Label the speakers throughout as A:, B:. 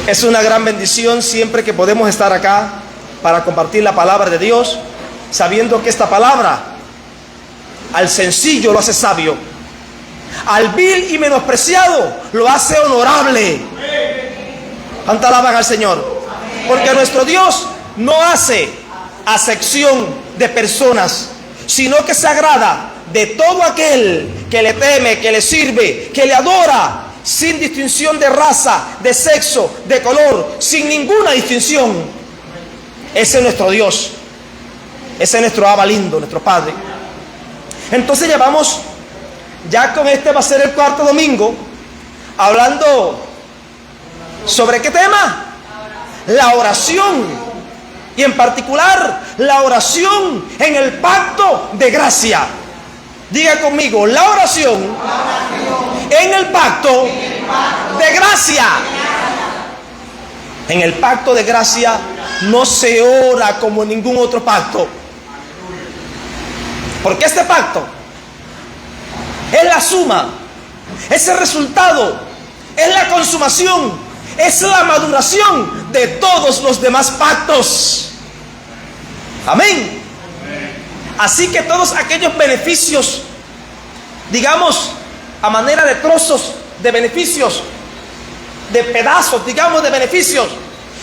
A: Es una gran bendición siempre que podemos estar acá para compartir la palabra de Dios, sabiendo que esta palabra al sencillo lo hace sabio, al vil y menospreciado lo hace honorable. ¿Cuánto alaban al Señor? Porque nuestro Dios no hace acepción de personas, sino que se agrada de todo aquel que le teme, que le sirve, que le adora, sin distinción de raza, de sexo, de color, sin ninguna distinción. Ese es nuestro Dios, ese es nuestro Abba lindo, nuestro Padre. Entonces llevamos, ya con este va a ser el cuarto domingo, hablando sobre ¿qué tema? La oración. Y en particular, la oración en el pacto de gracia. Diga conmigo, la oración en el pacto de gracia. En el pacto de gracia no se ora como en ningún otro pacto. Porque este pacto es la suma, es el resultado, es la consumación, es la maduración de todos los demás pactos. Amén. Así que todos aquellos beneficios, digamos, a manera de trozos de beneficios, de pedazos, digamos, de beneficios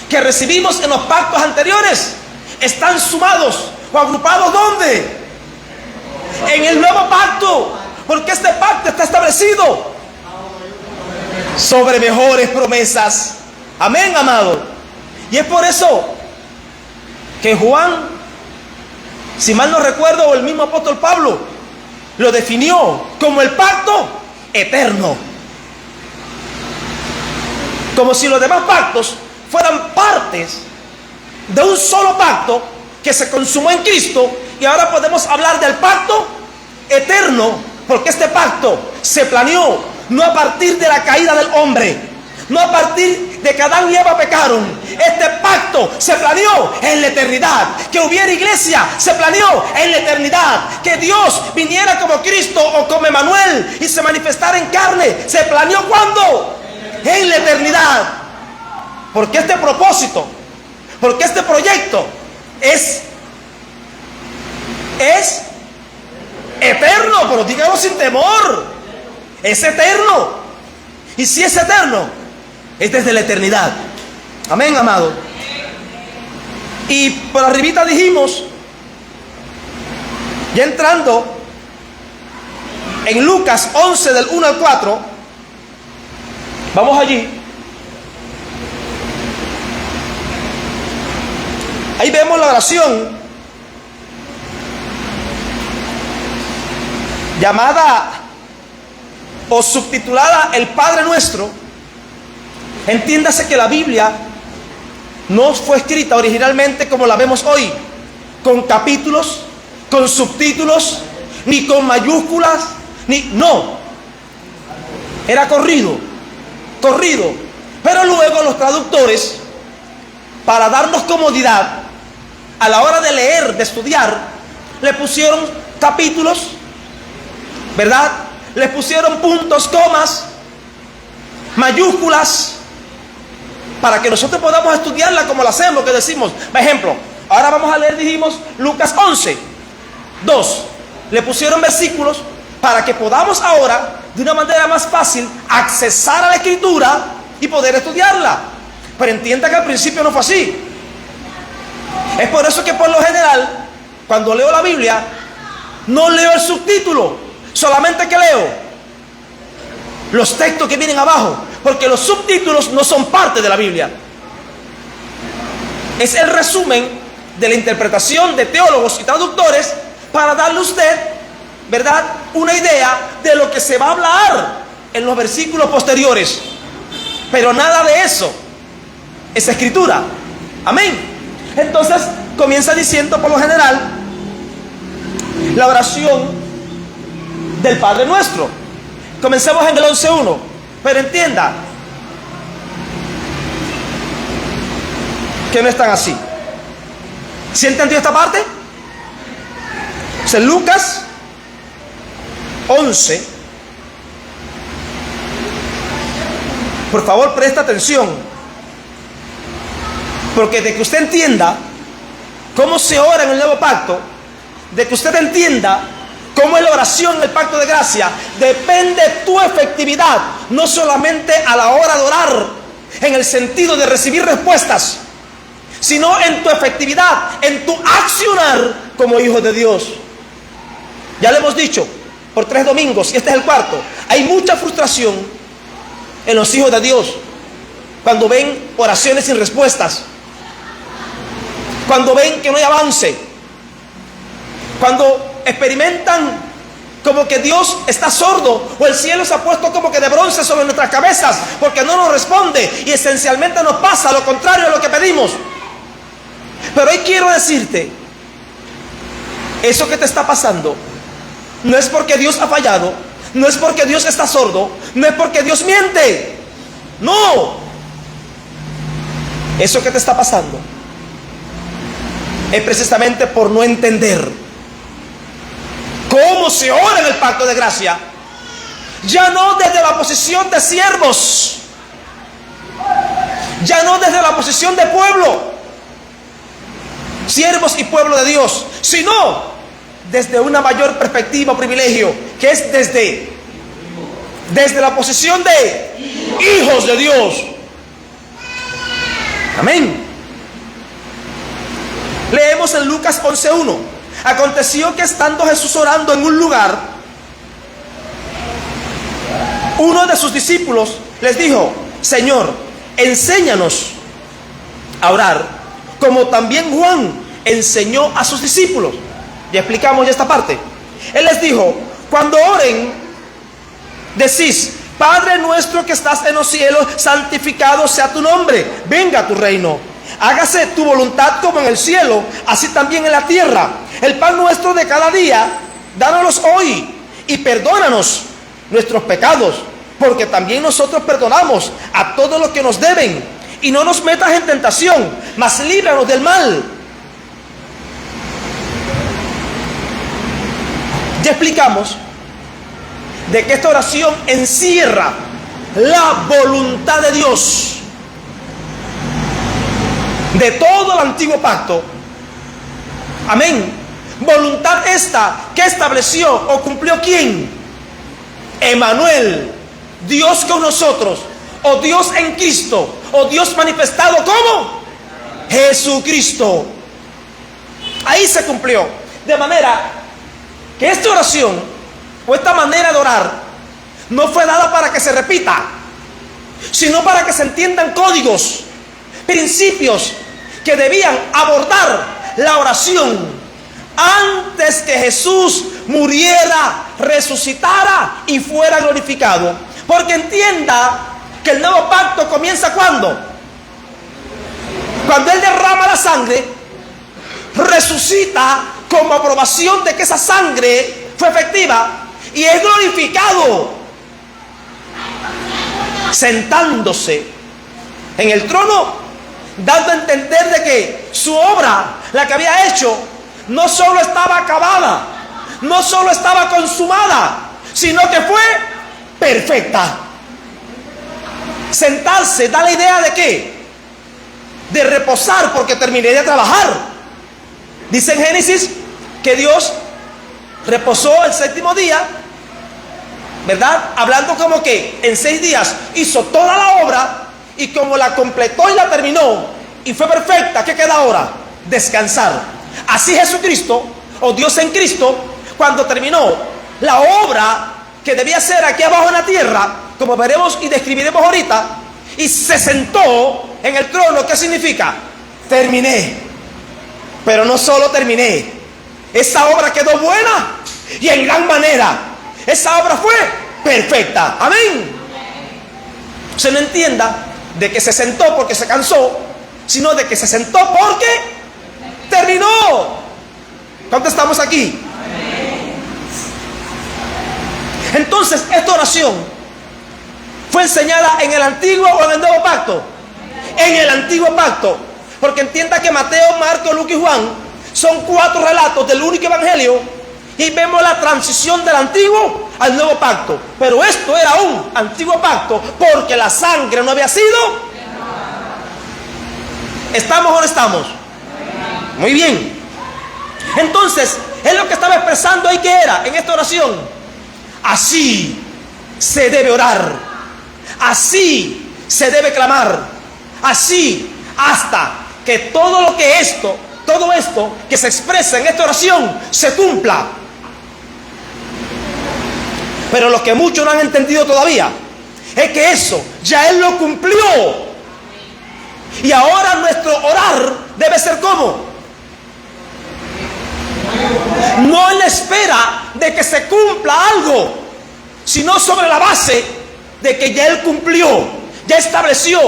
A: que recibimos en los pactos anteriores, están sumados o agrupados ¿dónde? En el nuevo pacto, porque este pacto está establecido sobre mejores promesas. Amén, amado. Y es por eso que Juan, si mal no recuerdo, o el mismo apóstol Pablo, lo definió como el pacto eterno. Como si los demás pactos fueran partes de un solo pacto que se consumó en Cristo, y ahora podemos hablar del pacto eterno, porque este pacto se planeó no a partir de la caída del hombre, no a partir de que Adán y Eva pecaron. Este pacto se planeó en la eternidad. Que hubiera iglesia se planeó en la eternidad. Que Dios viniera como Cristo o como Emmanuel y se manifestara en carne, se planeó ¿cuándo? En la eternidad. Porque este propósito, porque este proyecto es eterno, pero dígalo sin temor. Es eterno. Y si es eterno, es desde la eternidad. Amén, amado. Y por arribita dijimos, ya entrando en Lucas 11 del 1 al 4, vamos allí. Ahí vemos la oración llamada o subtitulada El Padre Nuestro. Entiéndase que la Biblia no fue escrita originalmente como la vemos hoy, con capítulos, con subtítulos, ni con mayúsculas, no. Era corrido. Pero luego los traductores, para darnos comodidad a la hora de leer, de estudiar, le pusieron capítulos, ¿verdad? Le pusieron puntos, comas, mayúsculas, para que nosotros podamos estudiarla como la hacemos, que decimos, por ejemplo, ahora vamos a leer, dijimos, Lucas 11, 2. Le pusieron versículos para que podamos ahora, de una manera más fácil, accesar a la Escritura y poder estudiarla. Pero entienda que al principio no fue así. Es por eso que por lo general, cuando leo la Biblia, no leo el subtítulo, solamente que leo los textos que vienen abajo, porque los subtítulos no son parte de la Biblia. Es el resumen de la interpretación de teólogos y traductores para darle a usted, ¿verdad?, una idea de lo que se va a hablar en los versículos posteriores. Pero nada de eso es escritura. Amén. Entonces comienza diciendo por lo general la oración del Padre Nuestro. Comencemos en el 11.1. Pero entienda que no están así. ¿Sí entendió esta parte? O sea, Lucas 11. Por favor, presta atención. Porque de que usted entienda cómo se ora en el nuevo pacto, de que usted entienda cómo es la oración en el pacto de gracia, depende tu efectividad, no solamente a la hora de orar en el sentido de recibir respuestas, sino en tu efectividad, en tu accionar como hijo de Dios. Ya le hemos dicho por 3 domingos, y este es el 4, hay mucha frustración en los hijos de Dios cuando ven oraciones sin respuestas, cuando ven que no hay avance, cuando experimentan como que Dios está sordo o el cielo se ha puesto como que de bronce sobre nuestras cabezas porque no nos responde, y esencialmente nos pasa lo contrario de lo que pedimos. Pero hoy quiero decirte, eso que te está pasando no es porque Dios ha fallado, no es porque Dios está sordo, no es porque Dios miente. No, eso que te está pasando es precisamente por no entender cómo se ora en el pacto de gracia, ya no desde la posición de siervos, ya no desde la posición de pueblo, siervos y pueblo de Dios, sino desde una mayor perspectiva o privilegio, que es desde la posición de hijos de Dios. Amén. Leemos en Lucas 11:1. Aconteció que estando Jesús orando en un lugar, uno de sus discípulos les dijo: Señor, enséñanos a orar, como también Juan enseñó a sus discípulos. Ya explicamos ya esta parte. Él les dijo: cuando oren, decís: Padre nuestro que estás en los cielos, santificado sea tu nombre, venga tu reino, hágase tu voluntad como en el cielo, así también en la tierra. El pan nuestro de cada día, dánoslos hoy, y perdónanos nuestros pecados, porque también nosotros perdonamos a todos los que nos deben, y no nos metas en tentación, mas líbranos del mal. Ya explicamos de que esta oración encierra la voluntad de Dios de todo el antiguo pacto. Amén. Voluntad esta que estableció o cumplió ¿quién? Emmanuel, Dios con nosotros, o Dios en Cristo, o Dios manifestado como Jesucristo. Ahí se cumplió. De manera que esta oración o esta manera de orar no fue dada para que se repita, sino para que se entiendan códigos, principios que debían abordar la oración antes que Jesús muriera, resucitara y fuera glorificado. Porque entienda que el nuevo pacto comienza ¿cuándo? Cuando Él derrama la sangre, resucita como aprobación de que esa sangre fue efectiva y es glorificado, sentándose en el trono, dando a entender de que su obra, la que había hecho, no solo estaba acabada, no solo estaba consumada, sino que fue perfecta. Sentarse da la idea de ¿qué? De reposar, porque terminé de trabajar. Dice en Génesis que Dios reposó el 7º día, ¿verdad? Hablando como que en 6 días hizo toda la obra, y como la completó y la terminó y fue perfecta, ¿qué queda ahora? Descansar. Así Jesucristo, o Dios en Cristo, cuando terminó la obra que debía ser aquí abajo en la tierra, como veremos y describiremos ahorita, y se sentó en el trono, ¿qué significa? Terminé. Pero no solo terminé, esa obra quedó buena y en gran manera. Esa obra fue perfecta. Amén. Se no entienda de que se sentó porque se cansó, sino de que se sentó porque terminó. ¿Cuántos estamos aquí? Entonces, esta oración fue enseñada en el antiguo o en el nuevo pacto. En el antiguo pacto. Porque entienda que Mateo, Marcos, Lucas y Juan son 4 relatos del único evangelio, y vemos la transición del antiguo al nuevo pacto. Pero esto era un antiguo pacto porque la sangre no había sido. ¿Estamos o no estamos? Muy bien. Entonces, es lo que estaba expresando ahí, que era en esta oración. Así se debe orar, así se debe clamar, así hasta que todo esto que se expresa en esta oración se cumpla. Pero lo que muchos no han entendido todavía es que eso ya Él lo cumplió. Y ahora nuestro orar debe ser ¿cómo? No en la espera de que se cumpla algo, sino sobre la base de que ya Él cumplió, ya estableció,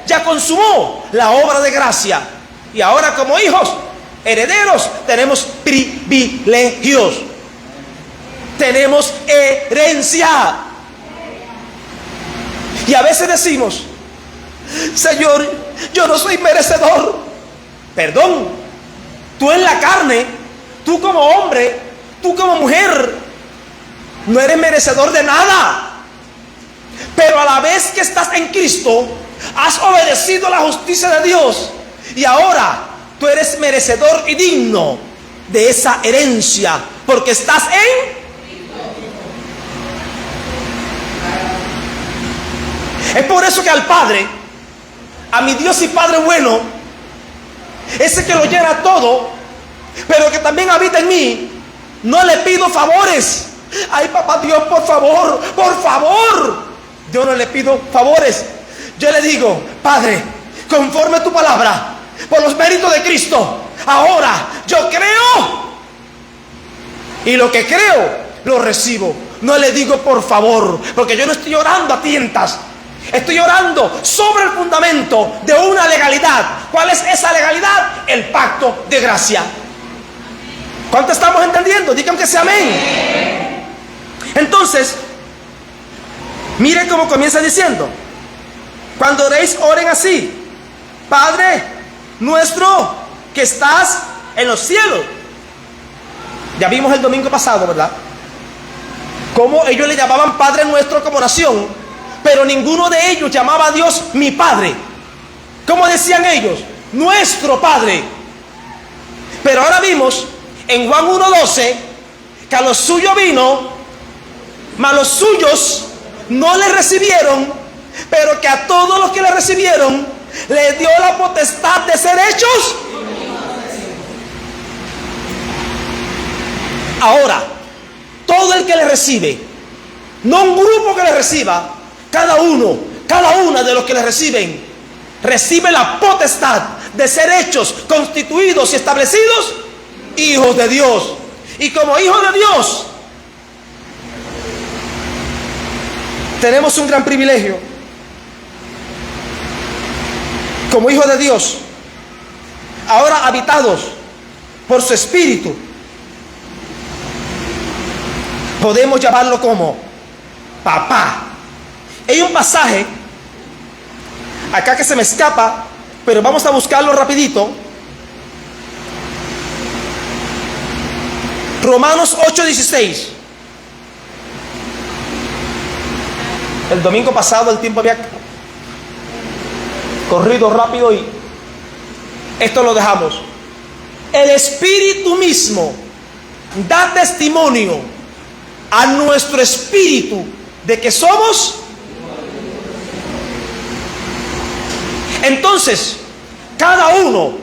A: ya consumó la obra de gracia. Y ahora, como hijos, herederos, tenemos privilegios, tenemos herencia. Y a veces decimos: Señor, yo no soy merecedor. Perdón, tú en la carne, tú como hombre, tú como mujer, no eres merecedor de nada. Pero a la vez que estás en Cristo, has obedecido la justicia de Dios, y ahora tú eres merecedor y digno de esa herencia, porque estás en... Es por eso que al Padre, a mi Dios y Padre bueno, ese que lo llena todo, pero que también habita en mí, no le pido favores. Ay, papá Dios, por favor, por favor. Yo no le pido favores. Yo le digo: Padre, conforme a tu palabra, por los méritos de Cristo, ahora yo creo, y lo que creo lo recibo. No le digo por favor, porque yo no estoy orando a tientas. Estoy orando sobre el fundamento de una legalidad. ¿Cuál es esa legalidad? El pacto de gracia. ¿Cuánto estamos entendiendo? Digan que sea amén. Entonces, miren cómo comienza diciendo: cuando oréis, oren así: Padre nuestro que estás en los cielos. Ya vimos el domingo pasado, ¿verdad?, cómo ellos le llamaban Padre nuestro como nación, pero ninguno de ellos llamaba a Dios mi Padre. ¿Cómo decían ellos? Nuestro Padre. Pero ahora vimos en Juan 1:12 que a los suyos vino, mas los suyos no le recibieron, pero que a todos los que le recibieron les dio la potestad de ser hechos. Ahora, todo el que le recibe, no un grupo que le reciba, cada una de los que le reciben, recibe la potestad de ser hechos, constituidos y establecidos hijos de Dios. Y como hijos de Dios tenemos un gran privilegio. Como hijos de Dios, ahora habitados por su Espíritu, podemos llamarlo como papá. Hay un pasaje acá que se me escapa, pero vamos a buscarlo rapidito. Romanos 8:16. El domingo pasado el tiempo había corrido rápido y esto lo dejamos. El Espíritu mismo da testimonio a nuestro espíritu de que somos. Entonces, cada uno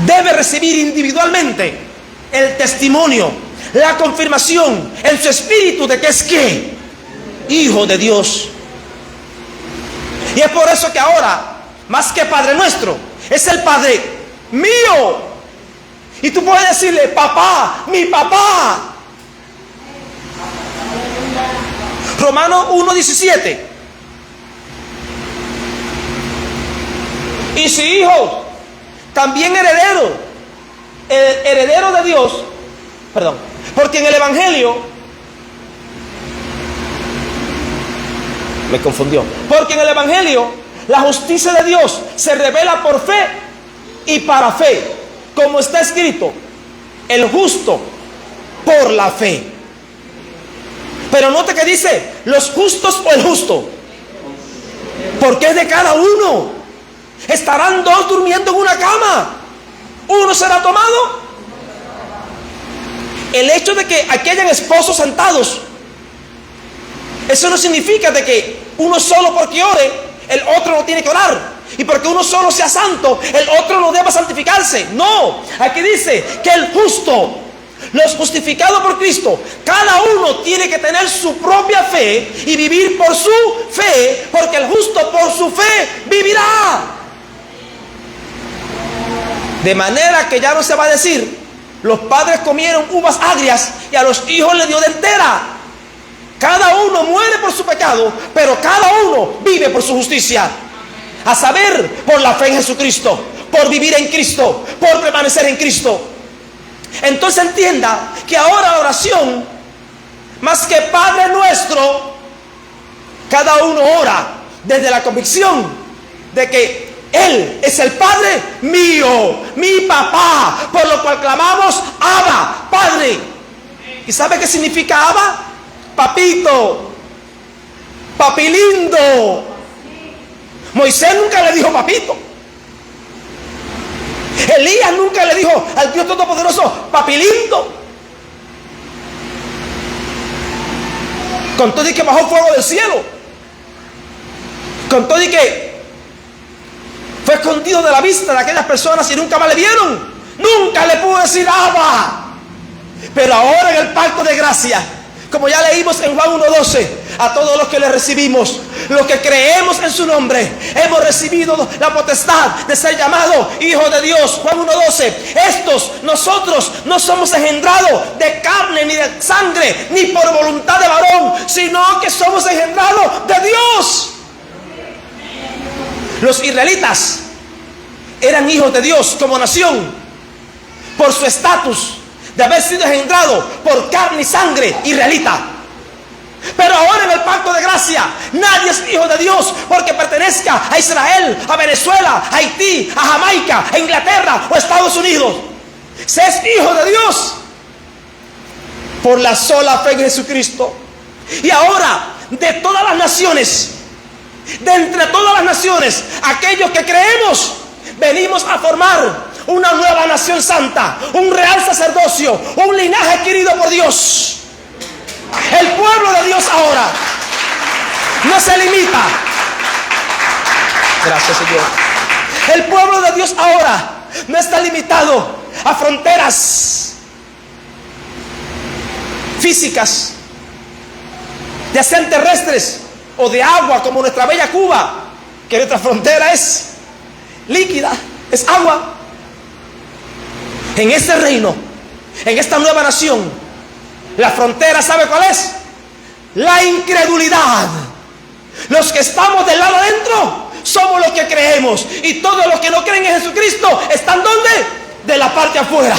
A: debe recibir individualmente el testimonio, la confirmación en su espíritu de que es ¿qué? Hijo de Dios. Y es por eso que ahora, más que Padre nuestro, es el Padre mío. Y tú puedes decirle: papá, mi papá. Romanos 1:17. Y si hijos, también heredero, heredero de Dios. Perdón, porque en el Evangelio me confundió. Porque en el Evangelio la justicia de Dios se revela por fe y para fe, como está escrito: el justo por la fe. Pero note que dice los justos o el justo, porque es de cada uno. Estarán dos durmiendo en una cama, uno será tomado. El hecho de que aquí hayan esposos sentados, eso no significa de que uno solo porque ore, el otro no tiene que orar. Y porque uno solo sea santo, el otro no deba santificarse. No, aquí dice que el justo, los justificados por Cristo, cada uno tiene que tener su propia fe y vivir por su fe, porque el justo por su fe vivirá. De manera que ya no se va a decir, los padres comieron uvas agrias y a los hijos les dio de entera. Cada uno muere por su pecado, pero cada uno vive por su justicia. A saber, por la fe en Jesucristo, por vivir en Cristo, por permanecer en Cristo. Entonces entienda que ahora la oración, más que Padre nuestro, cada uno ora desde la convicción de que Él es el Padre mío, mi papá, por lo cual clamamos Abba, Padre. ¿Y sabe qué significa Abba? Papito, papi lindo. Moisés nunca le dijo papito. Elías nunca le dijo al Dios Todopoderoso papi lindo. Con todo y que bajó fuego del cielo, con todo y que fue escondido de la vista de aquellas personas y nunca más le vieron, nunca le pudo decir Abba. Pero ahora en el pacto de gracia, como ya leímos en Juan 1:12, a todos los que le recibimos, los que creemos en su nombre, hemos recibido la potestad de ser llamados hijos de Dios. Juan 1:12, nosotros no somos engendrados de carne ni de sangre, ni por voluntad de varón, sino que somos engendrados de Dios. Los israelitas eran hijos de Dios como nación por su estatus de haber sido engendrado por carne y sangre israelita. Pero ahora en el pacto de gracia, nadie es hijo de Dios porque pertenezca a Israel, a Venezuela, a Haití, a Jamaica, a Inglaterra o a Estados Unidos. Se es hijo de Dios por la sola fe en Jesucristo. Y ahora, de todas las naciones, de entre todas las naciones, aquellos que creemos, venimos a formar una nueva nación santa, un real sacerdocio, un linaje adquirido por Dios. El pueblo de Dios ahora no se limita. Gracias, Señor. El pueblo de Dios ahora no está limitado a fronteras físicas, ya sean terrestres o de agua, como nuestra bella Cuba, que nuestra frontera es líquida, es agua. En este reino, en esta nueva nación, la frontera, ¿sabe cuál es? La incredulidad. Los que estamos del lado adentro somos los que creemos, y todos los que no creen en Jesucristo están ¿dónde? De la parte afuera.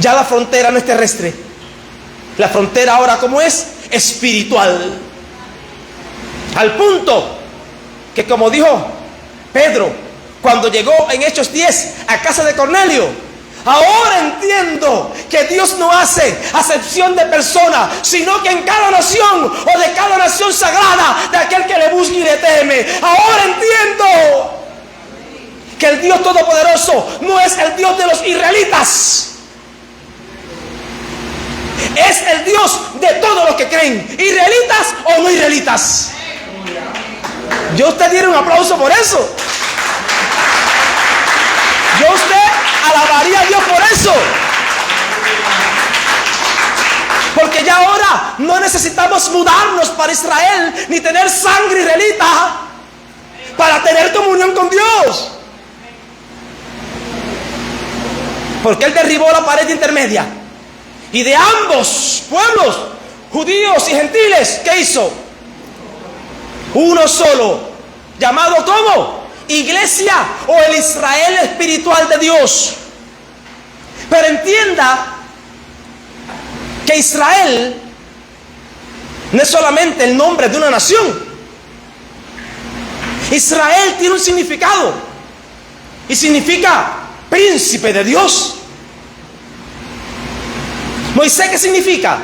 A: Ya la frontera no es terrestre. La frontera ahora, ¿cómo es? Espiritual. Al punto que, como dijo Pedro cuando llegó en Hechos 10 a casa de Cornelio, ahora entiendo que Dios no hace acepción de personas, sino que en cada nación o de cada nación sagrada, de aquel que le busca y le teme. Ahora entiendo que el Dios Todopoderoso no es el Dios de los israelitas, es el Dios de todos los que creen, israelitas o no israelitas. Yo a usted diera un aplauso por eso. Yo a usted alabaría a Dios por eso. Porque ya ahora no necesitamos mudarnos para Israel, ni tener sangre israelita para tener comunión con Dios. Porque Él derribó la pared intermedia. Y de ambos pueblos, judíos y gentiles, ¿qué hizo? Uno solo, llamado ¿cómo? Iglesia, o el Israel espiritual de Dios. Pero entienda que Israel no es solamente el nombre de una nación. Israel tiene un significado, y significa príncipe de Dios. Moisés, ¿qué significa?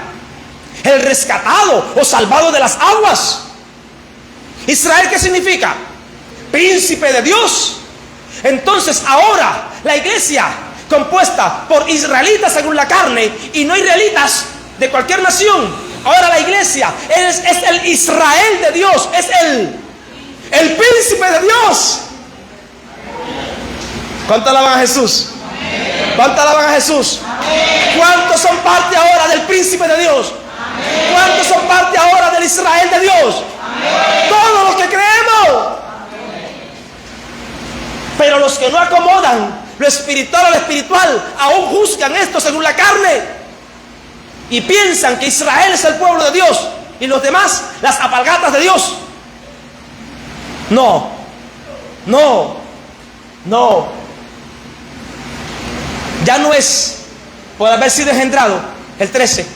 A: El rescatado o salvado de las aguas. Israel, ¿qué significa? príncipe de Dios. Entonces ahora la iglesia, compuesta por israelitas según la carne y no israelitas de cualquier nación, ahora la iglesia es el Israel de Dios, es el príncipe de Dios. ¿Cuántos alaban a Jesús? ¿Cuántos alaban a Jesús? ¿Cuántos son parte ahora del príncipe de Dios? ¿Cuántos son parte ahora del Israel de Dios? Todos los que creemos. Pero los que no acomodan lo espiritual a lo espiritual, aún juzgan esto según la carne y piensan que Israel es el pueblo de Dios y los demás las apalgatas de Dios. No, no, no. Ya no es por haber sido engendrado. El 13.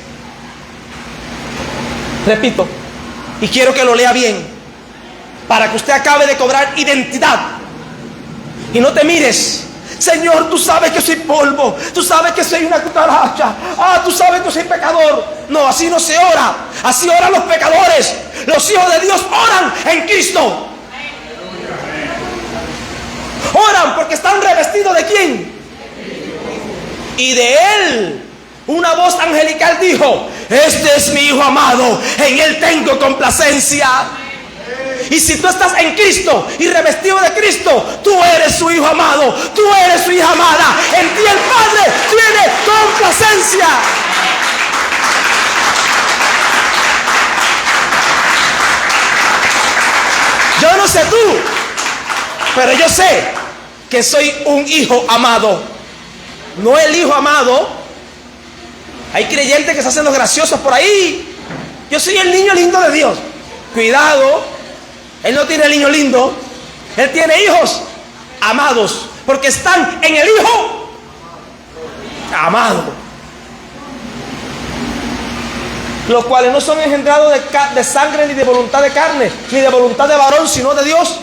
A: Repito, y quiero que lo lea bien, para que usted acabe de cobrar identidad. Y no te mires, Señor, tú sabes que soy polvo, tú sabes que soy una cucaracha, tú sabes que soy pecador. No, así no se ora, así oran los pecadores. Los hijos de Dios oran en Cristo. Oran porque están revestidos ¿de quién? Y de Él. Una voz angelical dijo: este es mi Hijo amado, en Él tengo complacencia. Y si tú estás en Cristo y revestido de Cristo, tú eres su Hijo amado, tú eres su hija amada. En ti el Padre tiene complacencia. Yo no sé tú, pero yo sé que soy un hijo amado. No el hijo amado. Hay creyentes que se hacen los graciosos por ahí. Yo soy el niño lindo de Dios. Cuidado, Él no tiene el niño lindo. Él tiene hijos amados, porque están en el Hijo amado, los cuales no son engendrados de sangre, ni de voluntad de carne, ni de voluntad de varón, sino de Dios.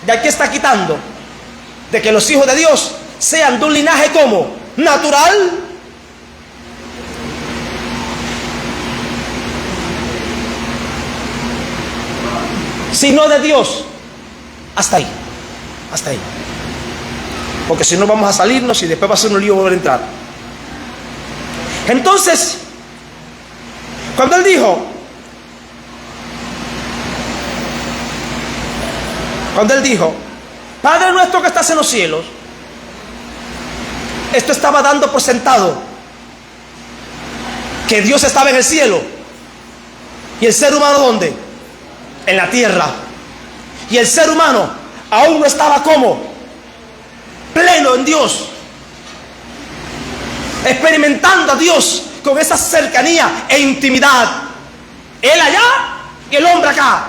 A: De aquí está quitando de que los hijos de Dios sean de un linaje como natural, sino de Dios. Hasta ahí, hasta ahí. Porque si no vamos a salirnos y después va a ser un lío volver a entrar. Entonces, cuando Él dijo, Padre nuestro que estás en los cielos, esto estaba dando por sentado que Dios estaba en el cielo. ¿Y el ser humano dónde? En la tierra. Y el ser humano aún no estaba como pleno en Dios, experimentando a Dios con esa cercanía e intimidad. Él allá y el hombre acá.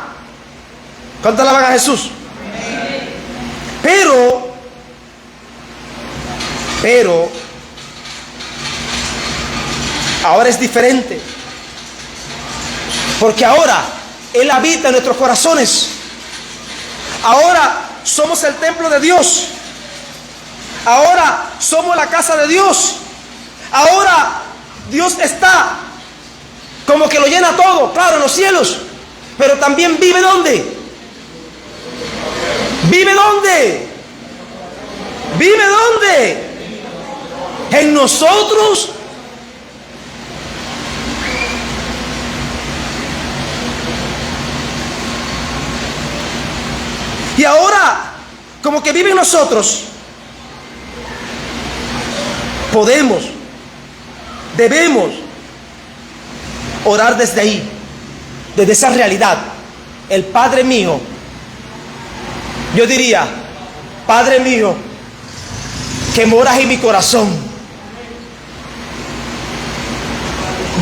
A: ¿Cuánto alaban a Jesús? Pero ahora es diferente, porque ahora Él habita en nuestros corazones. Ahora somos el templo de Dios. Ahora somos la casa de Dios. Ahora Dios está como que lo llena todo, claro, en los cielos, pero también vive ¿dónde? ¿Vive dónde? ¿Vive dónde? En nosotros. Y ahora, como que vive en nosotros, podemos, debemos orar desde ahí, desde esa realidad. El Padre mío, yo diría, Padre mío, que moras en mi corazón,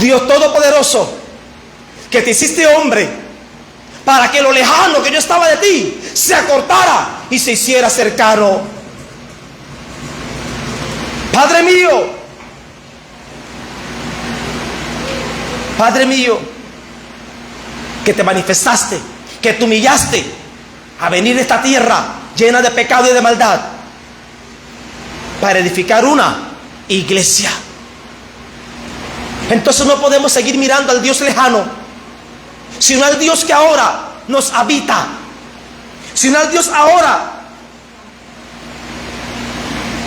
A: Dios Todopoderoso, que te hiciste hombre para que lo lejano que yo estaba de ti se acortara y se hiciera cercano. Padre mío, Padre mío, que te manifestaste, que te humillaste a venir a esta tierra llena de pecado y de maldad para edificar una iglesia. Entonces no podemos seguir mirando al Dios lejano, sino al Dios que ahora nos habita, sino al Dios ahora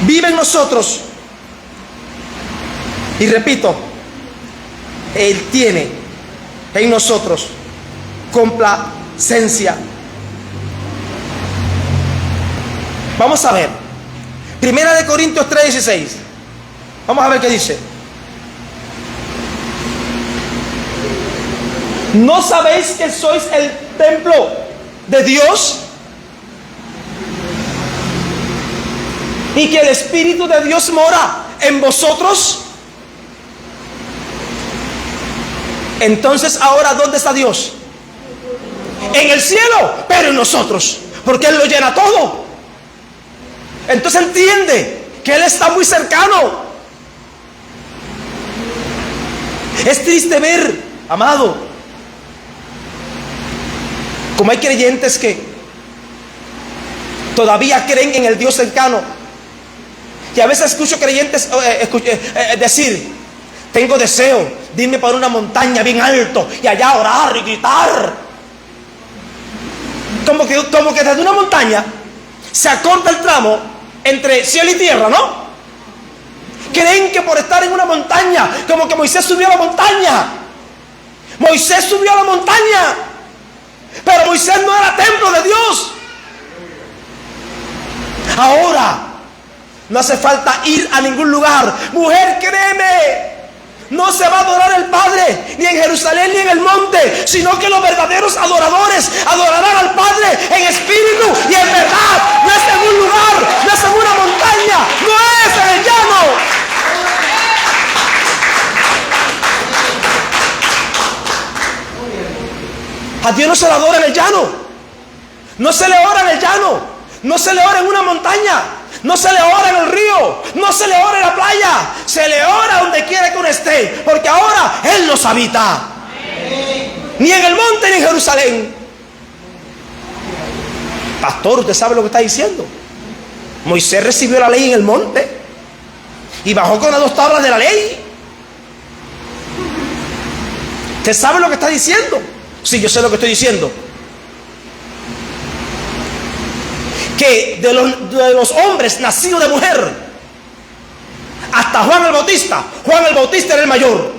A: vive en nosotros. Y repito, Él tiene en nosotros complacencia. Vamos a ver, 1 Corintios 3:16. Vamos a ver qué dice. ¿No sabéis que sois el templo de Dios y que el Espíritu de Dios mora en vosotros? Entonces, ahora, ¿dónde está Dios? En el cielo, pero en nosotros, porque Él lo llena todo. Entonces entiende que Él está muy cercano. Es triste ver, amado, como hay creyentes que todavía creen en el Dios cercano. Y a veces escucho creyentes decir: tengo deseo de irme para una montaña bien alto y allá orar y gritar. Como que desde una montaña se acorta el tramo entre cielo y tierra, ¿no? Creen que por estar en una montaña, como que Moisés subió a la montaña. Moisés subió a la montaña, pero Moisés no era templo de Dios. Ahora no hace falta ir a ningún lugar. Mujer, créeme, no se va a adorar el Padre ni en Jerusalén ni en el monte, sino que los verdaderos adoradores adorarán al Padre en espíritu y en verdad. No es en un lugar, no es en una montaña, no es en el llano. A Dios no se le adora en el llano, no se le ora en el llano, no se le ora en una montaña, no se le ora en el río, no se le ora en la playa, se le ora donde quiera que uno esté, porque ahora Él nos habita. Ni en el monte ni en Jerusalén. Pastor, ¿usted sabe lo que está diciendo? Moisés recibió la ley en el monte y bajó con las 2 tablas de la ley. ¿Usted sabe lo que está diciendo? Sí, yo sé lo que estoy diciendo. Que de los hombres nacidos de mujer hasta Juan el Bautista era el mayor.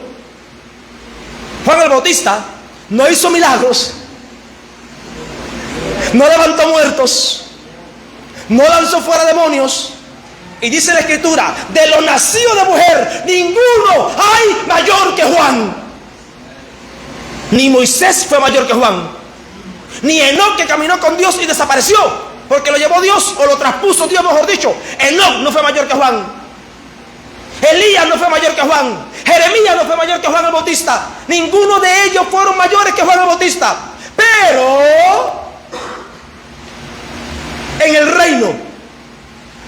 A: Juan el Bautista no hizo milagros, no levantó muertos, no lanzó fuera demonios. Y dice la Escritura: de los nacidos de mujer, ninguno hay mayor que Juan. Ni Moisés fue mayor que Juan, ni Enoc, que caminó con Dios y desapareció porque lo llevó Dios, o lo traspuso Dios, mejor dicho. Enoc no fue mayor que Juan. Elías no fue mayor que Juan. Jeremías no fue mayor que Juan el Bautista. Ninguno de ellos fueron mayores que Juan el Bautista. Pero en el reino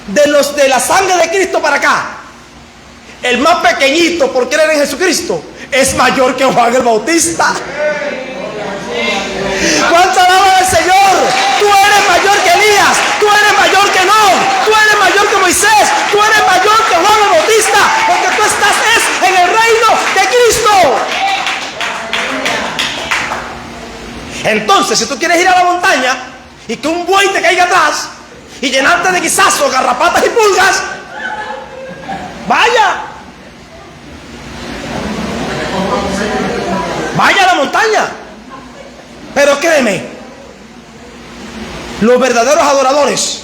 A: de los de la sangre de Cristo para acá, el más pequeñito por creer en Jesucristo es mayor que Juan el Bautista. ¿Cuánto alaba al Señor? Tú eres mayor que Elías, tú eres mayor que Enoc, tú eres mayor que Moisés, tú eres mayor que Juan el Bautista, porque tú estás en el reino de Cristo. Entonces, si tú quieres ir a la montaña y que un buey te caiga atrás y llenarte de guisazos, garrapatas y pulgas, vaya a la montaña. Pero créeme, los verdaderos adoradores,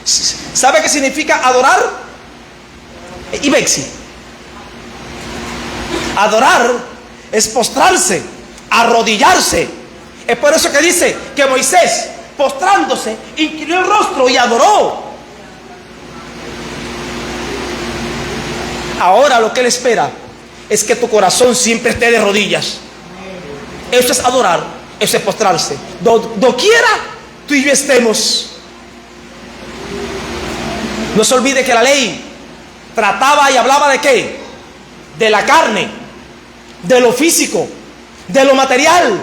A: ¿sabe qué significa adorar? Ibexi. Adorar es postrarse, arrodillarse. Es por eso que dice que Moisés, postrándose, inclinó el rostro y adoró. Ahora lo que Él espera es que tu corazón siempre esté de rodillas. Eso es adorar, eso es postrarse. Doquiera tú y yo estemos. No se olvide que la ley trataba y hablaba de ¿qué? De la carne, de lo físico, de lo material.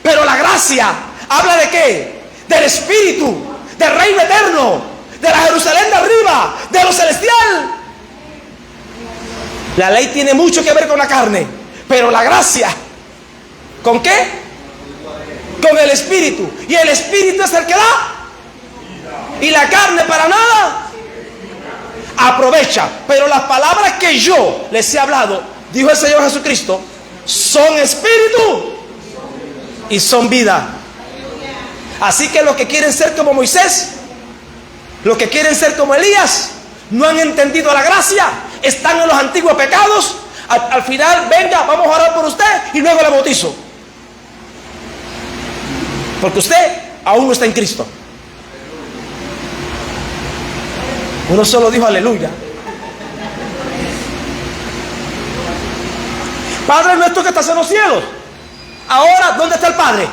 A: Pero la gracia habla de ¿qué? Del Espíritu, del reino eterno, de la Jerusalén de arriba, de lo celestial. La ley tiene mucho que ver con la carne, pero la gracia, ¿con qué? con el Espíritu. Y el Espíritu es el que da. Y la carne para nada aprovecha. Pero las palabras que yo les he hablado, dijo el Señor Jesucristo, son espíritu y son vida. Así que los que quieren ser como Moisés, los que quieren ser como Elías, no han entendido la gracia, están en los antiguos pecados. Al final, venga, vamos a orar por usted y luego le bautizo. Porque usted aún no está en Cristo. Uno solo dijo aleluya. Padre nuestro que estás en los cielos. Ahora, ¿dónde está el Padre?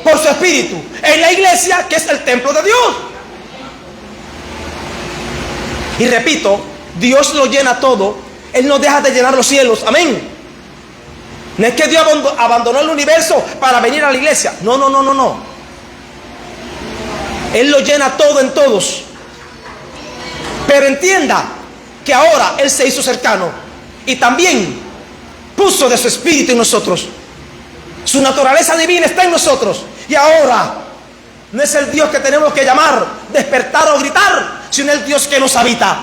A: Por su Espíritu. En la iglesia, que es el templo de Dios. Y repito, Dios lo llena todo. Él no deja de llenar los cielos. Amén. No es que Dios abandonó el universo para venir a la iglesia. No, no, no, no, no. Él lo llena todo en todos. Pero entienda que ahora Él se hizo cercano y también puso de su espíritu en nosotros. Su naturaleza divina está en nosotros. Y ahora no es el Dios que tenemos que llamar, despertar o gritar, sino el Dios que nos habita.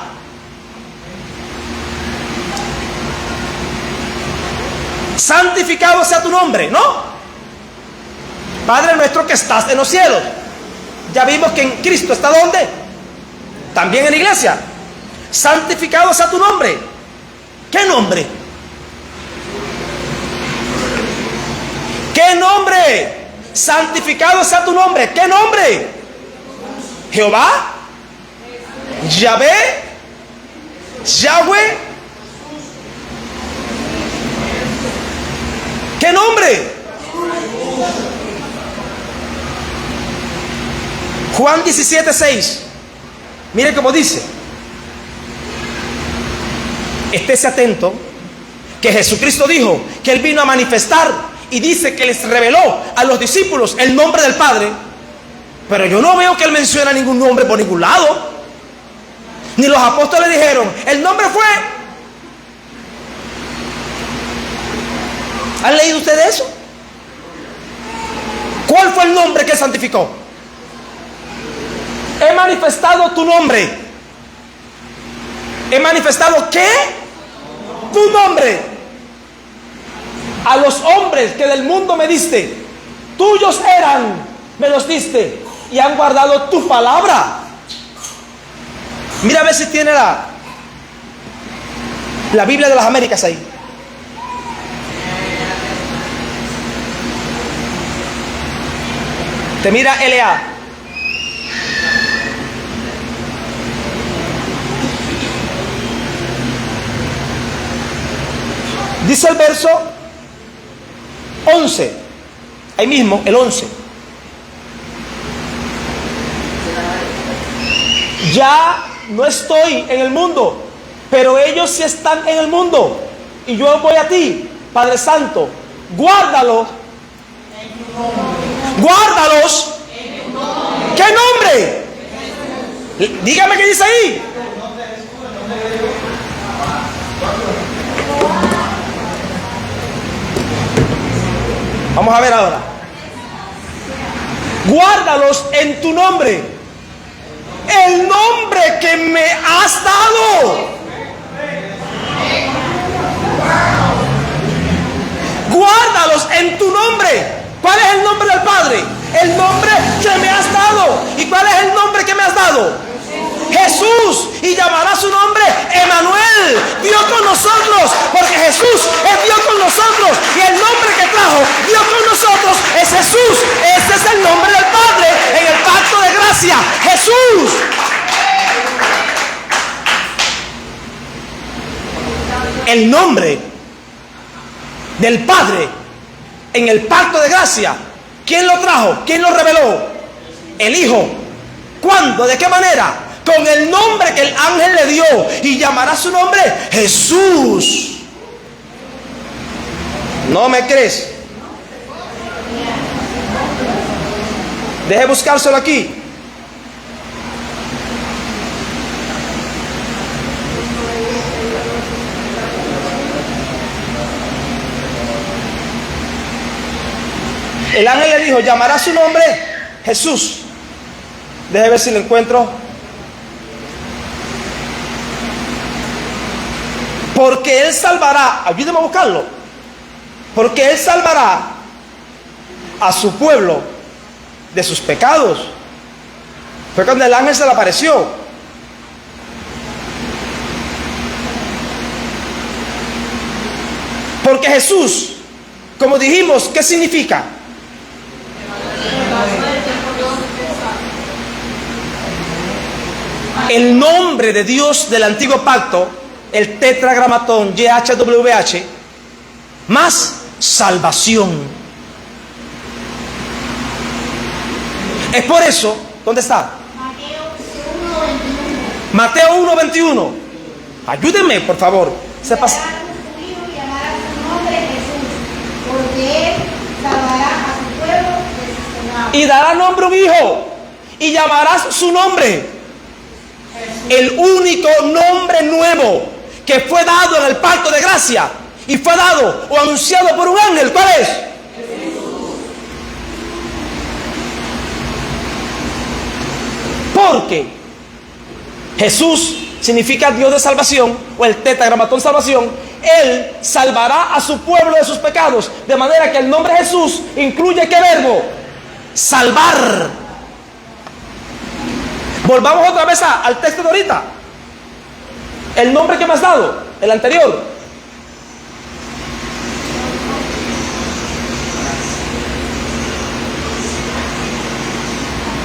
A: Santificado sea tu nombre, ¿no? Padre nuestro que estás en los cielos. Ya vimos que en Cristo está ¿dónde? También en la iglesia. Santificado sea tu nombre. ¿Qué nombre? ¿Qué nombre? Santificado sea tu nombre. ¿Qué nombre? Jehová, Yahvé, Yahweh. ¿Qué nombre? Juan 17:6. Mire cómo dice. Estése atento que Jesucristo dijo que Él vino a manifestar y dice que les reveló a los discípulos el nombre del Padre. Pero yo no veo que Él menciona ningún nombre por ningún lado. Ni los apóstoles dijeron, el nombre fue. ¿Han leído ustedes eso? ¿Cuál fue el nombre que santificó? He manifestado tu nombre. ¿He manifestado qué? Tu nombre. A los hombres que del mundo me diste, tuyos eran, me los diste, y han guardado tu palabra. Mira a ver si tiene la Biblia de las Américas ahí. Te mira LA. Dice el verso 11. Ahí mismo, el 11. Ya no estoy en el mundo, pero ellos sí están en el mundo. Y yo voy a ti, Padre Santo. Guárdalos. Guárdalos. ¿Qué nombre? Dígame qué dice ahí. Vamos a ver ahora. Guárdalos en tu nombre. El nombre que me has dado. Guárdalos en tu nombre. ¿Cuál es el nombre del Padre? El nombre que me has dado. ¿Y cuál es el nombre que me has dado? Jesús. Y llamará su nombre Emanuel, Dios con nosotros, porque Jesús es Dios con nosotros. Y el nombre que trajo Dios con nosotros es Jesús. Este es el nombre del Padre en el pacto de gracia. Jesús. El nombre del Padre en el pacto de gracia. ¿Quién lo trajo? ¿Quién lo reveló? El Hijo. ¿Cuándo? ¿De qué manera? Con el nombre que el ángel le dio. Y llamará su nombre Jesús. ¿No me crees? Deje buscárselo aquí. El ángel le dijo, llamará su nombre Jesús. Déjeme ver si lo encuentro. Porque él salvará, ayúdeme a buscarlo. Porque él salvará a su pueblo de sus pecados. Fue cuando el ángel se le apareció. Porque Jesús, como dijimos, ¿qué significa? El nombre de Dios del antiguo pacto, el tetragramatón YHWH, más salvación. Es por eso, ¿dónde está? Mateo 1:21. Ayúdenme, por favor. Se pasa. Y dará nombre a un hijo y llamarás su nombre. El único nombre nuevo que fue dado en el pacto de gracia y fue dado o anunciado por un ángel, ¿cuál es? Porque Jesús significa Dios de salvación, o el tetragramatón salvación. Él salvará a su pueblo de sus pecados, de manera que el nombre Jesús incluye ¿qué verbo? Salvar. Volvamos otra vez al texto de ahorita. El nombre que me has dado, el anterior.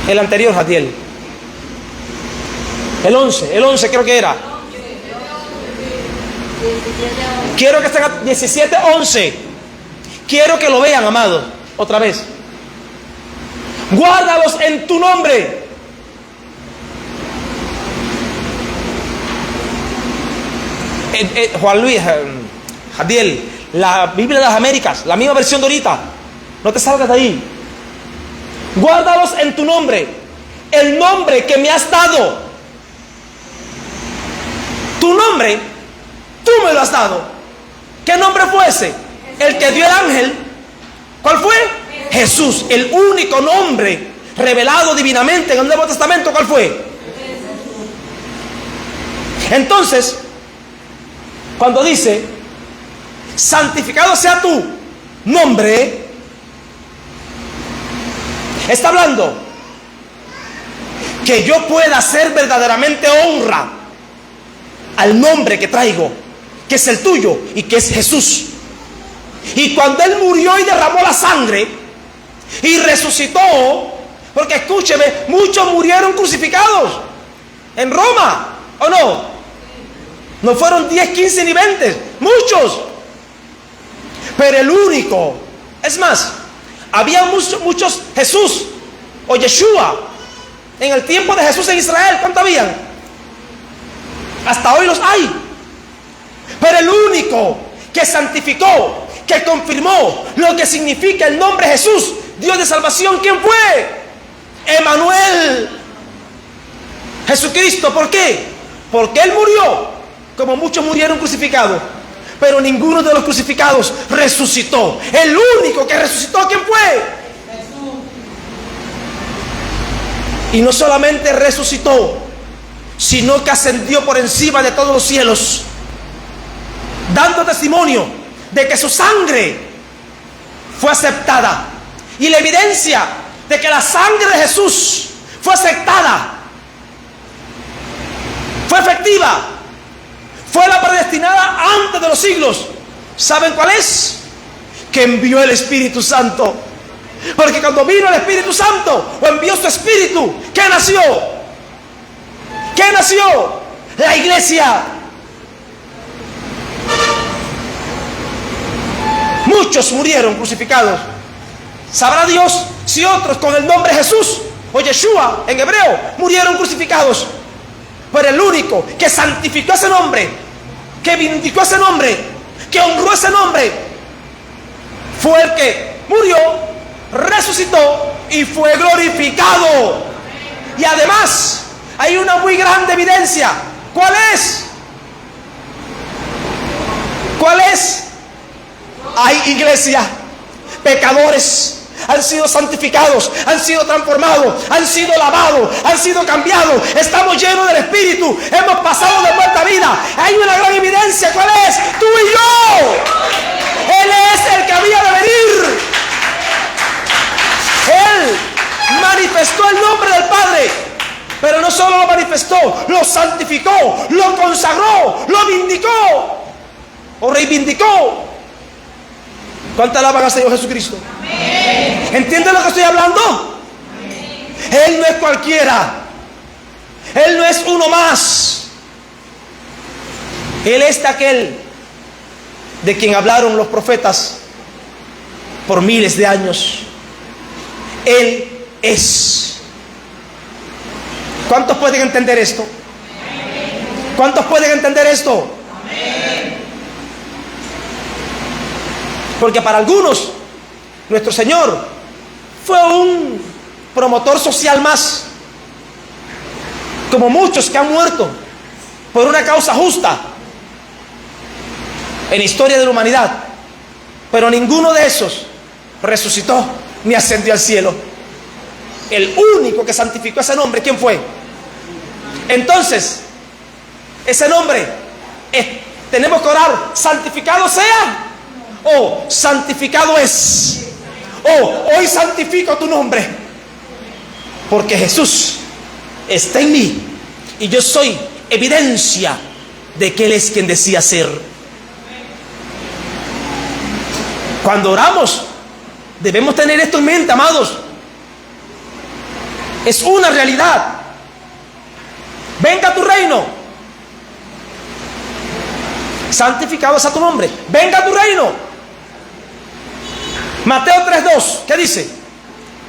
A: El anterior, Jadiel. El 11 creo que era. Quiero que estén a 17:11. Quiero que lo vean, amado, otra vez. Guárdalos en tu nombre. Juan Luis, Jadiel, la Biblia de las Américas, la misma versión de ahorita. No te salgas de ahí. Guárdalos en tu nombre. El nombre que me has dado. Tu nombre, tú me lo has dado. ¿Qué nombre fue ese? El que dio el ángel. ¿Cuál fue? Jesús. El único nombre revelado divinamente en el Nuevo Testamento. ¿Cuál fue? Entonces, cuando dice, santificado sea tu nombre, está hablando que yo pueda hacer verdaderamente honra al nombre que traigo, que es el tuyo y que es Jesús. Y cuando Él murió y derramó la sangre y resucitó, porque escúcheme, muchos murieron crucificados en Roma, ¿o no? No fueron 10, 15 ni 20, muchos. Pero el único, es más, había muchos Jesús o Yeshua en el tiempo de Jesús en Israel. ¿Cuántos habían? Hasta hoy los hay. Pero el único que santificó, que confirmó lo que significa el nombre Jesús, Dios de salvación, ¿quién fue? Emmanuel, Jesucristo. ¿Por qué? Porque Él murió como muchos murieron crucificados, pero ninguno de los crucificados resucitó. El único que resucitó, ¿quién fue? Jesús. Y no solamente resucitó, sino que ascendió por encima de todos los cielos, dando testimonio de que su sangre fue aceptada. Y la evidencia de que la sangre de Jesús fue aceptada, fue efectiva, fue la predestinada antes de los siglos. ¿Saben cuál es? Que envió el Espíritu Santo. Porque cuando vino el Espíritu Santo, o envió su Espíritu, ¿qué nació? ¿Qué nació? La iglesia. Muchos murieron crucificados. Sabrá Dios si otros con el nombre Jesús o Yeshua en hebreo murieron crucificados. Pero el único que santificó ese nombre, que vindicó ese nombre, que honró ese nombre, fue el que murió, resucitó y fue glorificado. Y además hay una muy grande evidencia. ¿Cuál es? ¿Cuál es? Hay iglesia, pecadores, han sido santificados, han sido transformados, han sido lavados, han sido cambiados. Estamos llenos del Espíritu, hemos pasado de muerte a vida. Hay una gran evidencia. ¿Cuál es? Tú y yo. Él es el que había de venir. Él manifestó el nombre del Padre, pero no solo lo manifestó, lo santificó, lo consagró, lo vindicó o reivindicó. ¿Cuánta alaban al Señor Jesucristo? Amén. ¿Entienden lo que estoy hablando? Amén. Él no es cualquiera. Él no es uno más. Él es aquel de quien hablaron los profetas por miles de años. Él es. ¿Cuántos pueden entender esto? Amén. ¿Cuántos pueden entender esto? Amén. Porque para algunos, nuestro Señor fue un promotor social más, como muchos que han muerto por una causa justa en la historia de la humanidad, pero ninguno de esos resucitó ni ascendió al cielo. El único que santificó ese nombre, ¿quién fue? Entonces, ese nombre tenemos que orar: santificado sea, o santificado es, o hoy santifico tu nombre, porque Jesús está en mí y yo soy evidencia de que Él es quien decía ser. Cuando oramos debemos tener esto en mente, amados. Es una realidad. Venga tu reino, santificado sea tu nombre. Venga tu reino. Mateo 3:2, ¿qué dice?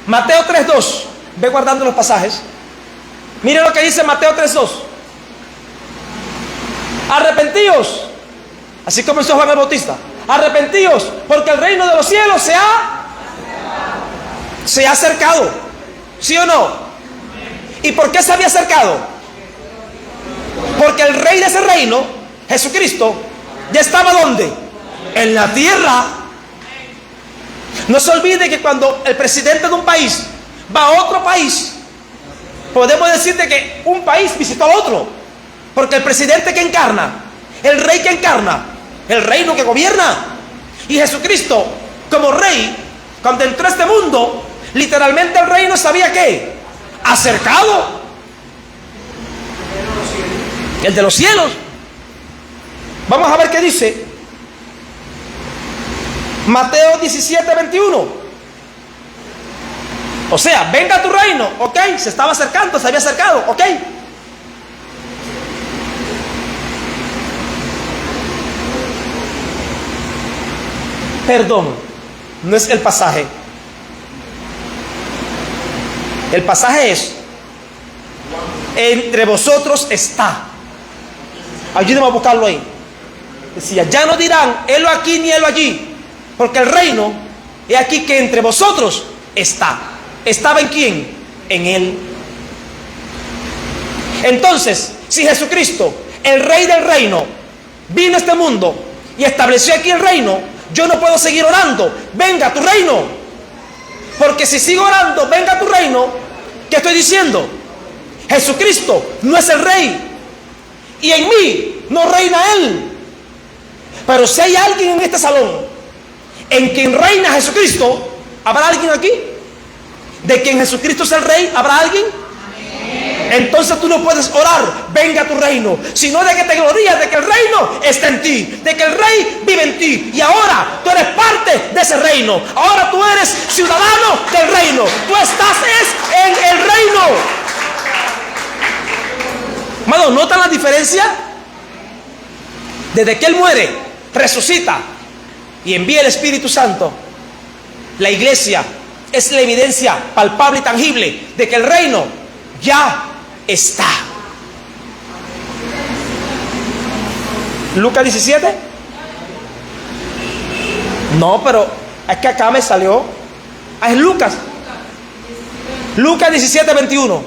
A: Mateo 3:2. Ve guardando los pasajes. Mire lo que dice Mateo 3:2. Arrepentíos, así comenzó Juan el Bautista. Arrepentíos, porque el reino de los cielos se ha acercado. ¿Sí o no? ¿Y por qué se había acercado? Porque el rey de ese reino, Jesucristo, ya estaba ¿dónde? En la tierra. No se olvide que cuando el presidente de un país va a otro país, podemos decirte que un país visitó al otro, porque el presidente que encarna, el rey que encarna, el reino que gobierna. Y Jesucristo, como rey, cuando entró a este mundo, literalmente el reino se había ¿qué? Acercado. El de los cielos. Vamos a ver qué dice Mateo 17:21. O sea, venga tu reino, ok, se estaba acercando, se había acercado, ok. Perdón, no es el pasaje. El pasaje es: entre vosotros está. Ayúdenme a buscarlo ahí. Decía: ya no dirán helo aquí ni helo allí, porque el reino es aquí que entre vosotros está. ¿Estaba en quién? En Él. Entonces, si Jesucristo, el rey del reino, vino a este mundo y estableció aquí el reino, yo no puedo seguir orando: venga tu reino. Porque si sigo orando: venga tu reino, ¿qué estoy diciendo? Jesucristo no es el rey y en mí no reina Él. Pero si hay alguien en este salón en quien reina Jesucristo, ¿habrá alguien aquí? ¿De quien Jesucristo es el rey? ¿Habrá alguien? Entonces tú no puedes orar: venga tu reino, sino de que te glorías de que el reino está en ti, de que el rey vive en ti, y ahora tú eres parte de ese reino. Ahora tú eres ciudadano del reino. Tú estás en el reino. Amados, ¿notan la diferencia? Desde que Él muere, resucita y envía el Espíritu Santo, la iglesia es la evidencia palpable y tangible de que el reino ya está. Lucas 17. No, pero es que acá me salió. Es Lucas. Lucas 17:21.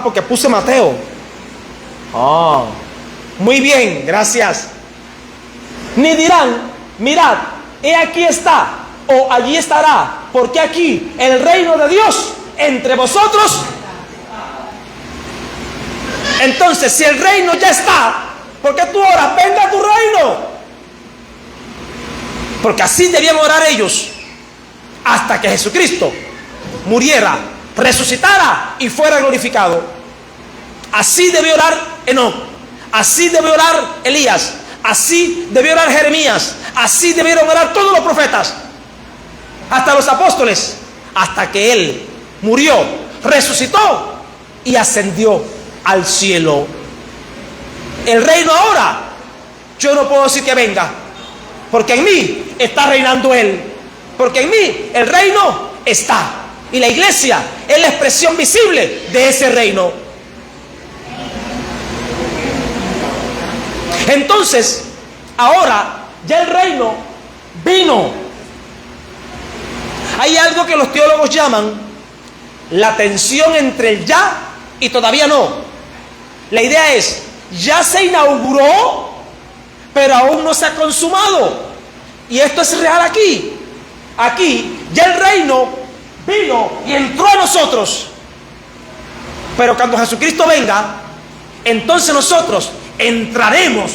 A: Porque puse Mateo. Muy bien, gracias. Ni dirán: mirad, he aquí está, o allí estará, porque aquí el reino de Dios entre vosotros. Entonces, si el reino ya está, ¿por qué tú oras? Venga a tu reino. Porque así debían orar ellos hasta que Jesucristo muriera, resucitara y fuera glorificado. Así debió orar Enoc, así debió orar Elías, así debió orar Jeremías, así debieron orar todos los profetas, hasta los apóstoles, hasta que Él murió, resucitó y ascendió al cielo. El reino ahora, yo no puedo decir que venga, porque en mí está reinando Él, porque en mí el reino está, y la iglesia es la expresión visible de ese reino. Entonces, ahora ya el reino vino. Hay algo que los teólogos llaman la tensión entre el ya y todavía no. La idea es, ya se inauguró, pero aún no se ha consumado. Y esto es real aquí. Aquí ya el reino vino y entró a nosotros. Pero cuando Jesucristo venga, entonces nosotros entraremos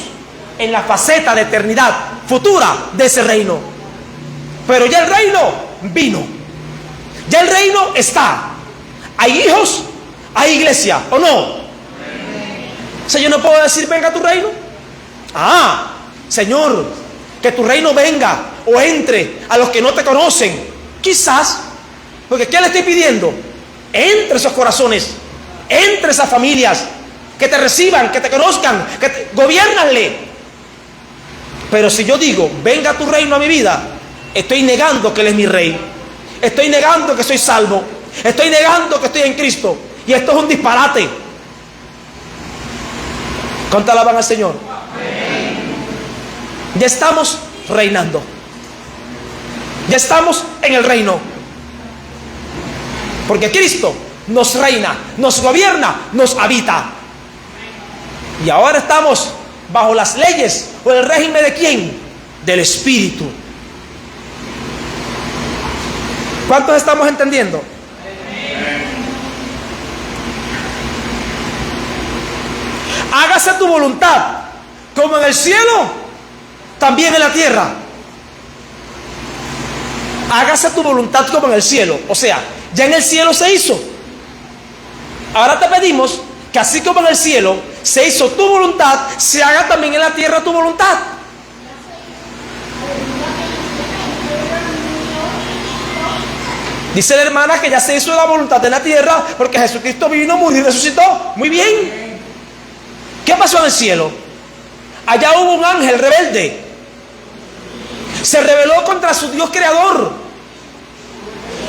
A: en la faceta de eternidad futura de ese reino. Pero ya el reino vino. Ya el reino está. Hay hijos, hay iglesia, ¿o no? O sea, yo no puedo decir, venga a tu reino. Ah, Señor, que tu reino venga o entre a los que no te conocen. Quizás, porque ¿qué le estoy pidiendo? Entre esos corazones, entre esas familias, que te reciban, que te conozcan, gobiérnanle. Pero si yo digo, venga tu reino a mi vida, estoy negando que Él es mi rey, estoy negando que soy salvo, estoy negando que estoy en Cristo, y esto es un disparate. ¿Cuánto alaban al Señor? Ya estamos reinando, ya estamos en el reino, porque Cristo nos reina, nos gobierna, nos habita. Y ahora estamos bajo las leyes o el régimen de ¿quién? Del Espíritu. ¿Cuántos estamos entendiendo? Hágase tu voluntad, como en el cielo, también en la tierra. Hágase tu voluntad como en el cielo. O sea, ya en el cielo se hizo. Ahora te pedimos que así como en el cielo se hizo tu voluntad, se haga también en la tierra tu voluntad. Dice la hermana que ya se hizo la voluntad en la tierra porque Jesucristo vino, murió y resucitó. Muy bien. ¿Qué pasó en el cielo? Allá hubo un ángel rebelde. Se rebeló contra su Dios creador.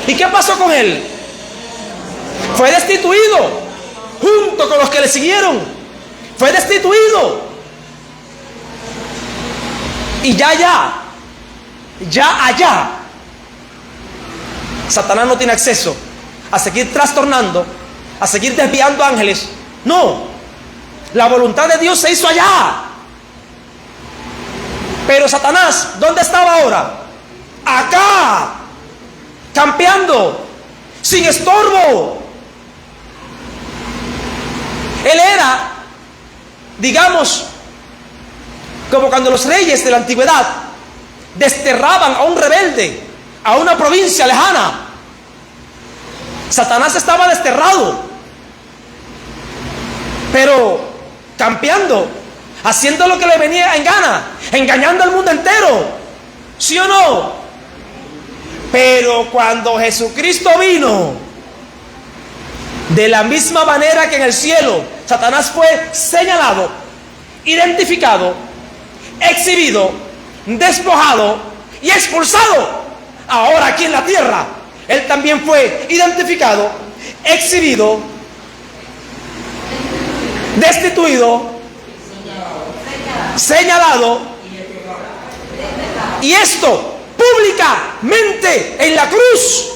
A: ¿Y qué pasó con él? Fue destituido junto con los que le siguieron. Fue destituido. Y ya allá, Satanás no tiene acceso a seguir trastornando, a seguir desviando ángeles. No, la voluntad de Dios se hizo allá. Pero Satanás, ¿dónde estaba ahora? Acá, campeando, sin estorbo. Él era, digamos, como cuando los reyes de la antigüedad desterraban a un rebelde a una provincia lejana. Satanás estaba desterrado, pero campeando, haciendo lo que le venía en gana, engañando al mundo entero. ¿Sí o no? Pero cuando Jesucristo vino, de la misma manera que en el cielo Satanás fue señalado, identificado, exhibido, despojado y expulsado, ahora aquí en la tierra Él también fue identificado, exhibido, destituido, señalado, y esto públicamente en la cruz.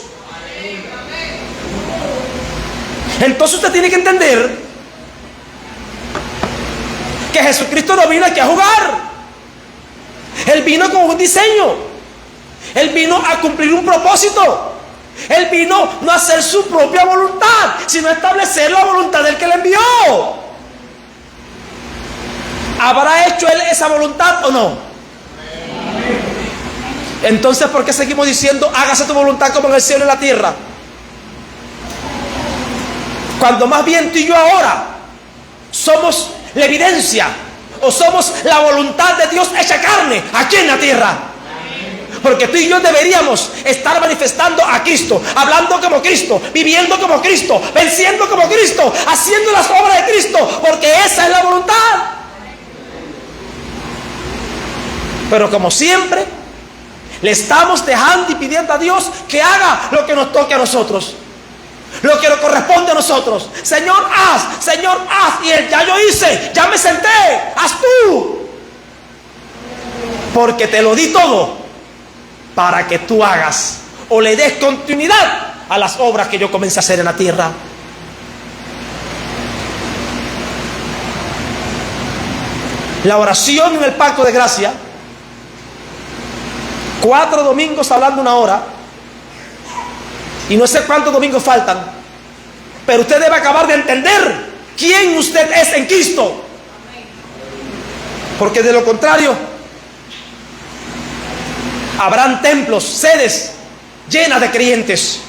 A: Entonces usted tiene que entender que Jesucristo no vino aquí a jugar. Él vino con un diseño. Él vino a cumplir un propósito. Él vino no a hacer su propia voluntad, sino a establecer la voluntad del que le envió. ¿Habrá hecho Él esa voluntad o no? Entonces, ¿por qué seguimos diciendo, hágase tu voluntad como en el cielo y en la tierra? Cuando más bien tú y yo ahora somos la evidencia, o somos la voluntad de Dios hecha carne aquí en la tierra. Porque tú y yo deberíamos estar manifestando a Cristo, hablando como Cristo, viviendo como Cristo, venciendo como Cristo, haciendo las obras de Cristo, porque esa es la voluntad. Pero como siempre, le estamos dejando y pidiendo a Dios que haga lo que nos toque a nosotros, lo que nos corresponde a nosotros. Señor, haz, y Él, ya yo hice, ya me senté, haz tú. Porque te lo di todo para que tú hagas o le des continuidad a las obras que yo comencé a hacer en la tierra. La oración en el pacto de gracia, 4 domingos hablando 1 hora, y no sé cuántos domingos faltan, pero usted debe acabar de entender quién usted es en Cristo, porque de lo contrario habrán templos, sedes llenas de creyentes,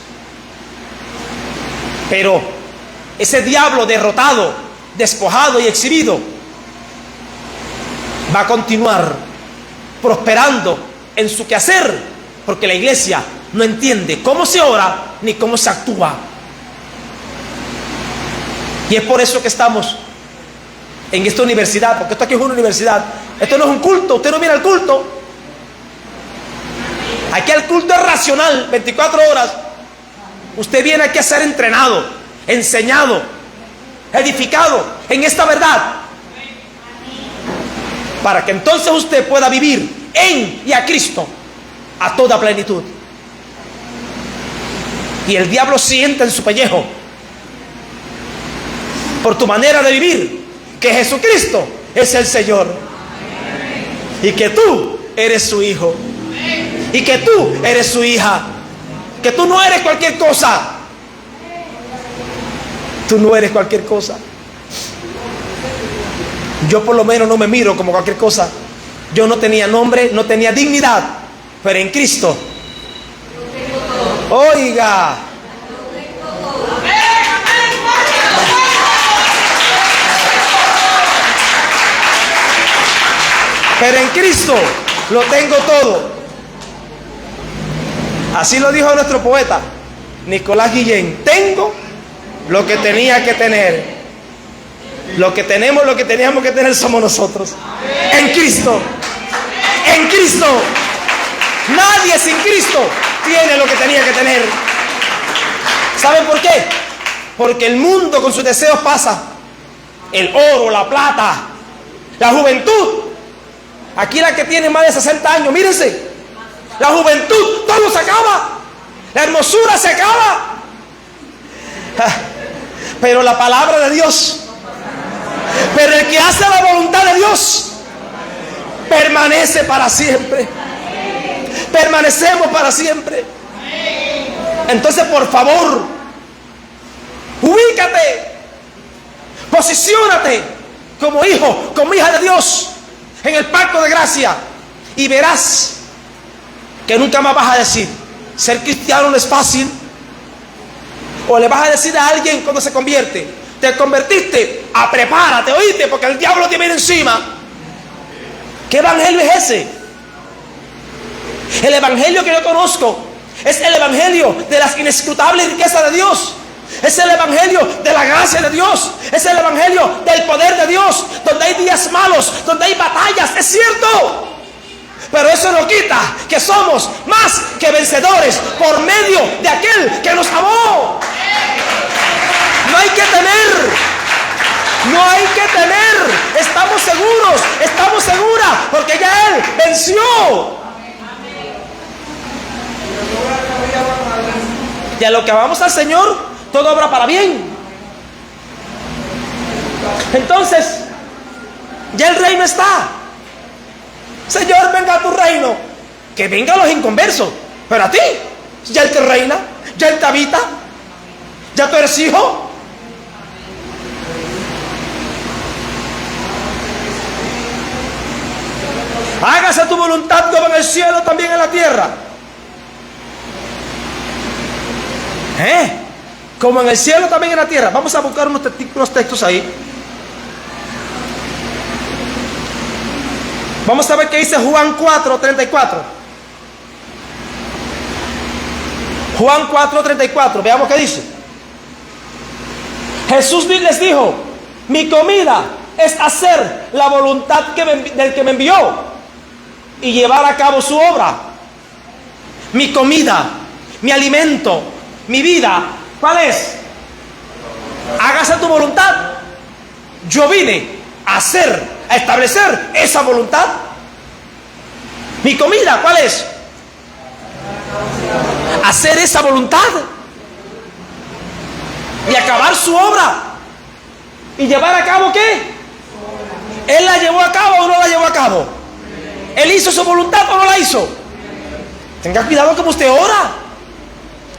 A: pero ese diablo derrotado, despojado y exhibido va a continuar prosperando en su quehacer, porque la iglesia no entiende cómo se ora ni cómo se actúa. Y es por eso que estamos en esta universidad, porque esto aquí es una universidad, esto no es un culto, usted no viene al culto. Aquí el culto es racional, 24 horas. Usted viene aquí a ser entrenado, enseñado, edificado en esta verdad, para que entonces usted pueda vivir en y a Cristo a toda plenitud. Y el diablo sienta en su pellejo por tu manera de vivir que Jesucristo es el Señor y que tú eres su hijo y que tú eres su hija, que tú no eres cualquier cosa, tú no eres cualquier cosa. Yo por lo menos no me miro como cualquier cosa. Yo no tenía nombre, no tenía dignidad, pero en Cristo, oiga, pero en Cristo lo tengo todo. Así lo dijo nuestro poeta Nicolás Guillén: tengo lo que tenía que tener. Lo que tenemos, lo que teníamos que tener somos nosotros. En Cristo. En Cristo. Nadie sin Cristo tiene lo que tenía que tener. ¿Saben por qué? Porque el mundo con sus deseos pasa. El oro, la plata, la juventud. Aquí la que tiene más de 60 años, mírense. La juventud, todo se acaba. La hermosura se acaba. Pero la palabra de Dios, pero el que hace la voluntad de Dios permanece para siempre. Permanecemos para siempre. Entonces, por favor, ubícate, posiciónate como hijo, como hija de Dios en el pacto de gracia, y verás que nunca más vas a decir, ser cristiano no es fácil. O le vas a decir a alguien cuando se convierte, te convertiste, prepárate, oíste, porque el diablo te viene encima. ¿Qué evangelio es ese? El evangelio que yo conozco es el evangelio de las inescrutables riquezas de Dios. Es el evangelio de la gracia de Dios. Es el evangelio del poder de Dios, donde hay días malos, donde hay batallas, es cierto. Pero eso no quita que somos más que vencedores por medio de aquel que nos amó. No hay que temer. No hay que temer. Estamos seguros, estamos seguras, porque ya Él venció. Y a lo que amamos al Señor, todo obra para bien. Entonces, ya el reino está. Señor, venga a tu reino. Que vengan los inconversos, pero a ti, ya el que reina, ya Él te habita, ya tú eres hijo. Hágase tu voluntad como en el cielo, también en la tierra. Como en el cielo, también en la tierra. Vamos a buscar unos textos ahí. Vamos a ver qué dice Juan 4:34. Juan 4:34. Veamos qué dice. Jesús les dijo: mi comida es hacer la voluntad del que me envió y llevar a cabo su obra. Mi comida, mi alimento, mi vida, ¿cuál es? Hágase tu voluntad. Yo vine a establecer esa voluntad. Mi comida, ¿cuál es? Hacer esa voluntad y acabar su obra y llevar a cabo ¿qué? ¿Él la llevó a cabo o no la llevó a cabo? ¿Él hizo su voluntad o no la hizo? Tenga cuidado como usted ora.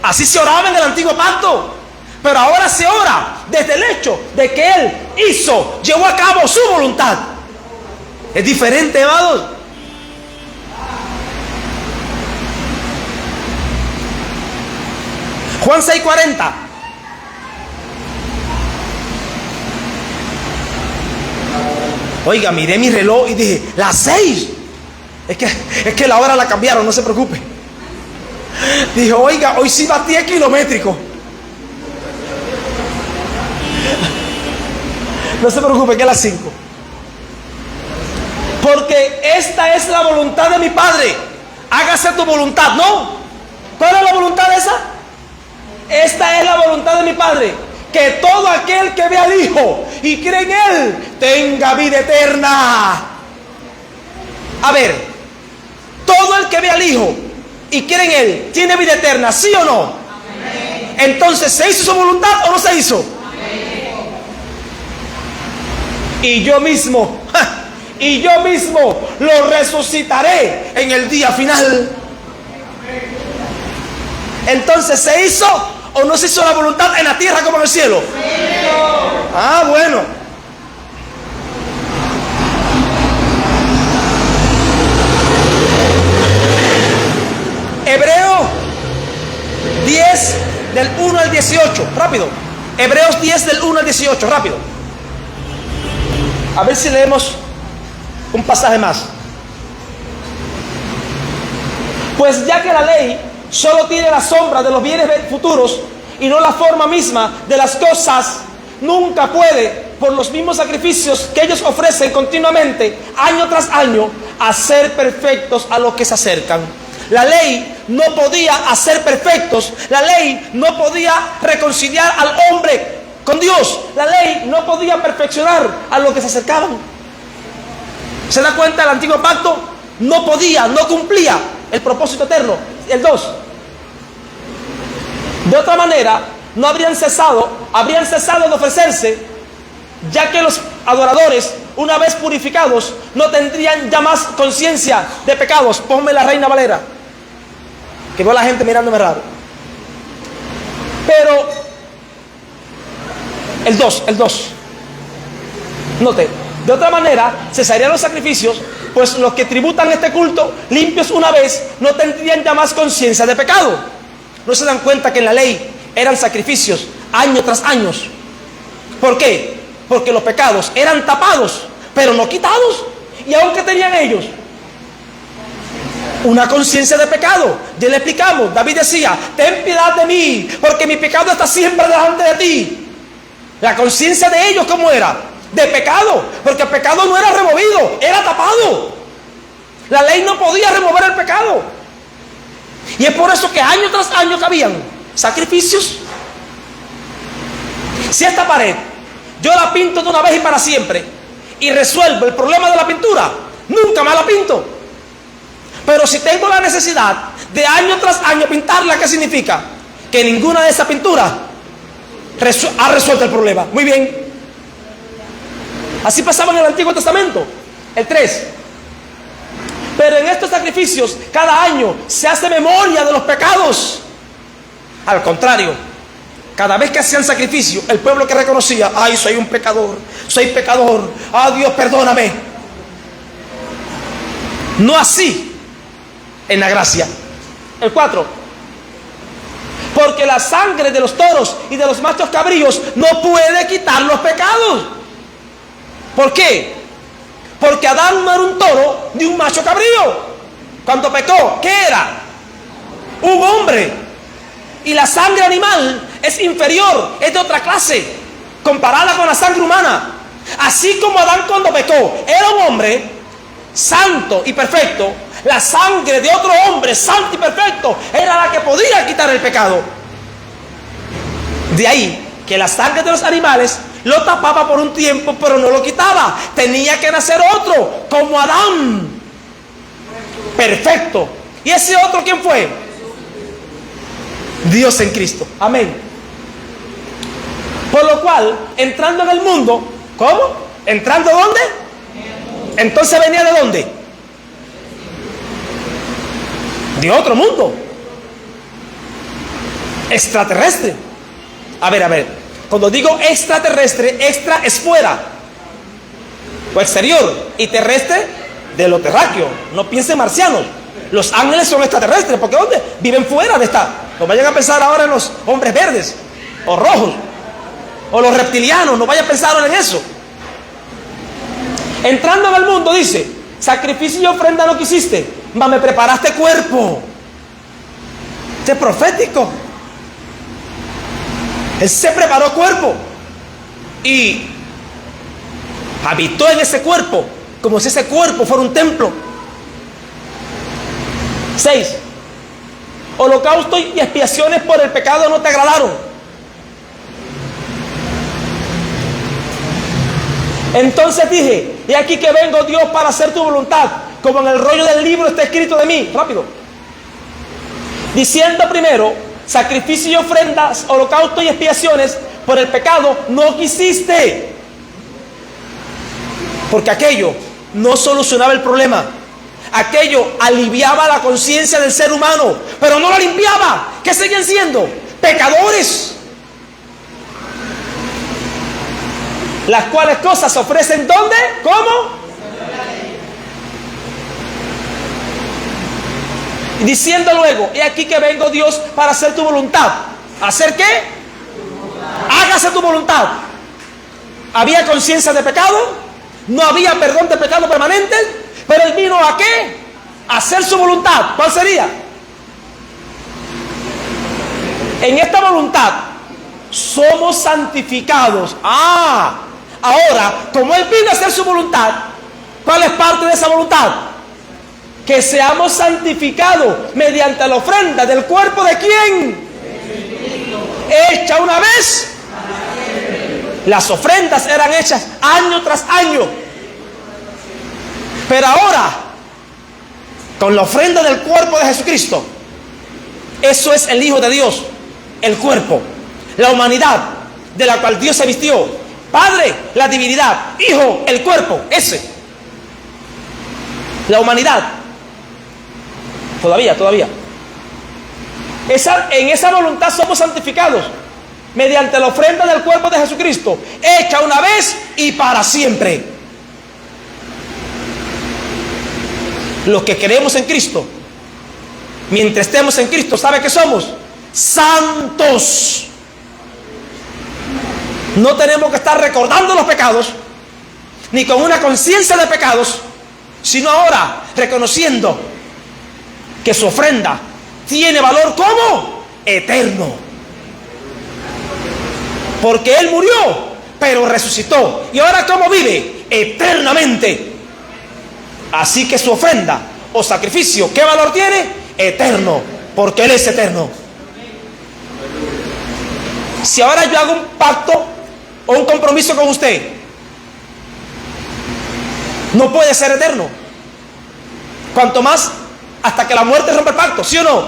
A: Así se oraba en el antiguo pacto, pero ahora se ora desde el hecho de que Él llevó a cabo su voluntad. Es diferente, amados. Juan 6:40. Oiga, miré mi reloj y dije, las 6. Es que la hora la cambiaron, no se preocupe. Dije, oiga, hoy sí batí kilométrico. No se preocupe, que es las 5. Porque esta es la voluntad de mi Padre. Hágase tu voluntad, ¿no? ¿Cuál es la voluntad esa? Esta es la voluntad de mi Padre, que todo aquel que ve al Hijo y cree en Él tenga vida eterna. A ver, todo el que ve al Hijo y cree en Él tiene vida eterna, ¿sí o no? Amén. Entonces, ¿se hizo su voluntad o no se hizo? Amén. Y yo mismo lo resucitaré en el día final. Entonces, ¿se hizo o no se hizo la voluntad en la tierra como en el cielo? Ah, bueno. Hebreos 10 del 1 al 18, rápido. Hebreos 10 del 1 al 18, rápido. A ver si leemos un pasaje más. Pues ya que la ley solo tiene la sombra de los bienes futuros y no la forma misma de las cosas, nunca puede, por los mismos sacrificios que ellos ofrecen continuamente, año tras año, hacer perfectos a los que se acercan. La ley no podía hacer perfectos. La ley no podía reconciliar al hombre con Dios. La ley no podía perfeccionar a los que se acercaban. ¿Se da cuenta? El antiguo pacto no podía, no cumplía el propósito eterno. El 2. De otra manera, no habrían cesado de ofrecerse, ya que los adoradores, una vez purificados, no tendrían ya más conciencia de pecados. Ponme la Reina Valera, que veo a la gente mirándome raro. Pero el 2. Note, de otra manera cesarían los sacrificios, pues los que tributan este culto, limpios una vez, no tendrían ya más conciencia de pecado. ¿No se dan cuenta que en la ley eran sacrificios año tras año? ¿Por qué? Porque los pecados eran tapados, pero no quitados. Y aunque tenían ellos una conciencia de pecado, ya le explicamos, David decía, ten piedad de mí, porque mi pecado está siempre delante de ti. La conciencia de ellos, ¿cómo era? De pecado, porque el pecado no era removido, era tapado. La ley no podía remover el pecado. Y es por eso que año tras año habían sacrificios. Si esta pared yo la pinto de una vez y para siempre y resuelvo el problema de la pintura, nunca más la pinto. Pero si tengo la necesidad de año tras año pintarla, ¿qué significa? Que ninguna de esas pinturas ha resuelto el problema. Muy bien. Así pasaba en el Antiguo Testamento. El 3. Pero en estos sacrificios, cada año se hace memoria de los pecados. Al contrario, cada vez que hacían sacrificio, el pueblo que reconocía, ay, soy un pecador, ah, Dios, perdóname. No así en la gracia. El 4. Porque la sangre de los toros y de los machos cabríos no puede quitar los pecados. ¿Por qué? Porque Adán no era un toro ni un macho cabrío. Cuando pecó, ¿qué era? Un hombre. Y la sangre animal es inferior, es de otra clase, comparada con la sangre humana. Así como Adán cuando pecó era un hombre santo y perfecto, la sangre de otro hombre santo y perfecto era la que podía quitar el pecado. De ahí que la sangre de los animales lo tapaba por un tiempo, pero no lo quitaba. Tenía que nacer otro, como Adán, perfecto. ¿Y ese otro quién fue? Dios en Cristo. Amén. Por lo cual, entrando en el mundo, ¿cómo? ¿Entrando dónde? Entonces venía ¿de dónde? De otro mundo. Extraterrestre. A ver. Cuando digo extraterrestre, extra es fuera o exterior, y terrestre de lo terráqueo. No piensen marcianos. Los ángeles son extraterrestres, porque ¿dónde? Viven fuera de esta. No vayan a pensar ahora en los hombres verdes o rojos o los reptilianos, no vayan a pensar ahora en eso. Entrando en el mundo, dice, sacrificio y ofrenda no quisiste, mas me preparaste cuerpo. Este es profético. Él se preparó cuerpo y habitó en ese cuerpo, como si ese cuerpo fuera un templo. 6. Holocausto y expiaciones por el pecado no te agradaron. Entonces dije, y aquí que vengo, Dios, para hacer tu voluntad, como en el rollo del libro está escrito de mí. Rápido. Diciendo primero, sacrificio y ofrendas, holocausto y expiaciones por el pecado no quisiste, porque aquello no solucionaba el problema. Aquello aliviaba la conciencia del ser humano, pero no la limpiaba. ¿Qué seguían siendo? Pecadores. Las cuales cosas se ofrecen ¿dónde? ¿Cómo? Diciendo luego, he aquí que vengo, Dios, para hacer tu voluntad. ¿Hacer qué? Hágase tu voluntad. ¿Había conciencia de pecado? ¿No había perdón de pecado permanente? Pero Él vino ¿a qué? A hacer su voluntad. ¿Cuál sería? En esta voluntad somos santificados. Ahora, como Él vino a hacer su voluntad, ¿cuál es parte de esa voluntad? Que seamos santificados mediante la ofrenda del cuerpo de ¿quién? Hecha una vez. Las ofrendas eran hechas año tras año. Pero ahora, con la ofrenda del cuerpo de Jesucristo, eso es el Hijo de Dios, el cuerpo, la humanidad de la cual Dios se vistió. Padre, la divinidad. Hijo, el cuerpo, ese. La humanidad. Todavía. En esa voluntad somos santificados mediante la ofrenda del cuerpo de Jesucristo, hecha una vez y para siempre. Los que creemos en Cristo, mientras estemos en Cristo, ¿sabe qué somos? Santos. No tenemos que estar recordando los pecados, ni con una conciencia de pecados, sino ahora reconociendo que su ofrenda tiene valor como eterno. Porque Él murió, pero resucitó. Y ahora ¿cómo vive? Eternamente. Así que su ofrenda o sacrificio, ¿qué valor tiene? Eterno, porque Él es eterno. Si ahora yo hago un pacto o un compromiso con usted, no puede ser eterno. Cuanto más hasta que la muerte rompa el pacto, ¿sí o no?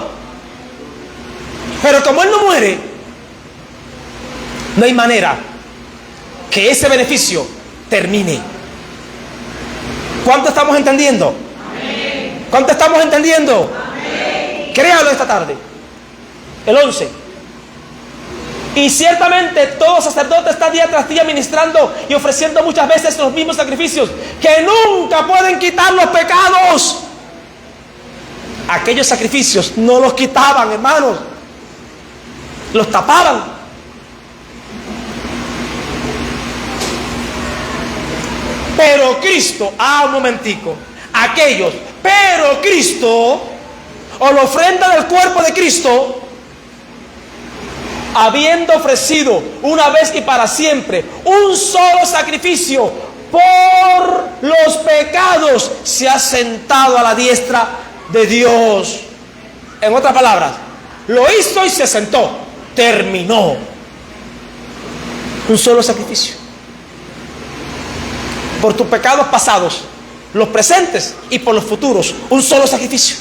A: Pero como Él no muere, no hay manera que ese beneficio termine. ¿Cuánto estamos entendiendo? Amén. ¿Cuánto estamos entendiendo? Amén. Créalo esta tarde. El 11. Y ciertamente todo sacerdote está día tras día ministrando y ofreciendo muchas veces los mismos sacrificios que nunca pueden quitar los pecados. Aquellos sacrificios no los quitaban, hermanos, los tapaban. Pero Cristo, un momentico, pero Cristo, o la ofrenda del cuerpo de Cristo, habiendo ofrecido una vez y para siempre un solo sacrificio por los pecados, se ha sentado a la diestra de Dios. En otras palabras, lo hizo y se sentó. Terminó. Un solo sacrificio. Por tus pecados pasados, los presentes y por los futuros, un solo sacrificio.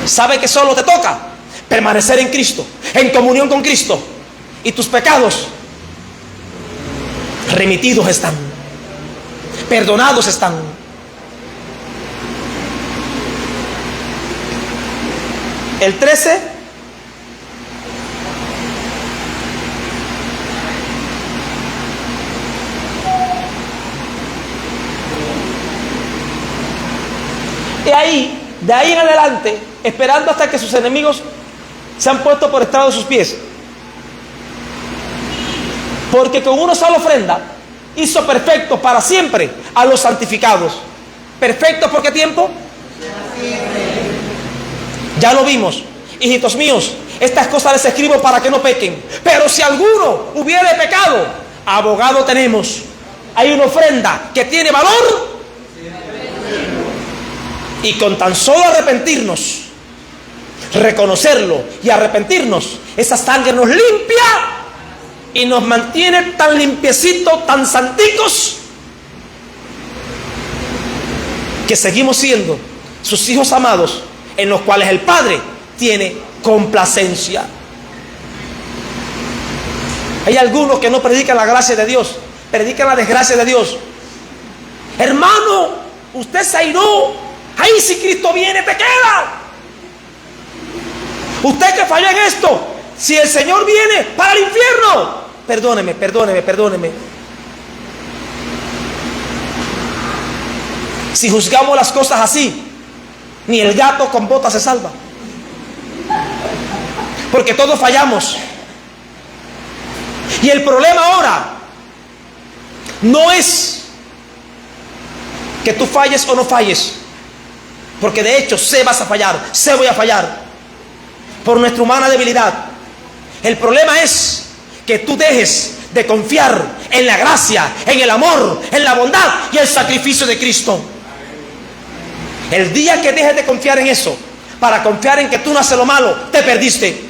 A: ¿Sabe que solo te toca permanecer en Cristo, en comunión con Cristo? Y tus pecados remitidos están, perdonados están. El 13. De ahí en adelante, esperando hasta que sus enemigos se han puesto por estrado de sus pies. Porque con una sola ofrenda hizo perfectos para siempre a los santificados. ¿Perfectos por qué tiempo? Ya lo vimos. Hijitos míos, estas cosas les escribo para que no pequen. Pero si alguno hubiere pecado, abogado tenemos. Hay una ofrenda que tiene valor. Y con tan solo arrepentirnos, reconocerlo y arrepentirnos, esa sangre nos limpia y nos mantiene tan limpiecitos, tan santicos, que seguimos siendo sus hijos amados, en los cuales el Padre tiene complacencia. Hay algunos que no predican la gracia de Dios, predican la desgracia de Dios. Hermano, usted se airó. Ahí si Cristo viene te queda. Usted que falló en esto, si el Señor viene para el infierno, perdóneme. Si juzgamos las cosas así, ni el gato con botas se salva. Porque todos fallamos. Y el problema ahora no es que tú falles o no falles. Porque de hecho vas a fallar, voy a fallar por nuestra humana debilidad. El problema es que tú dejes de confiar en la gracia, en el amor, en la bondad y el sacrificio de Cristo. El día que dejes de confiar en eso, para confiar en que tú no haces lo malo, te perdiste.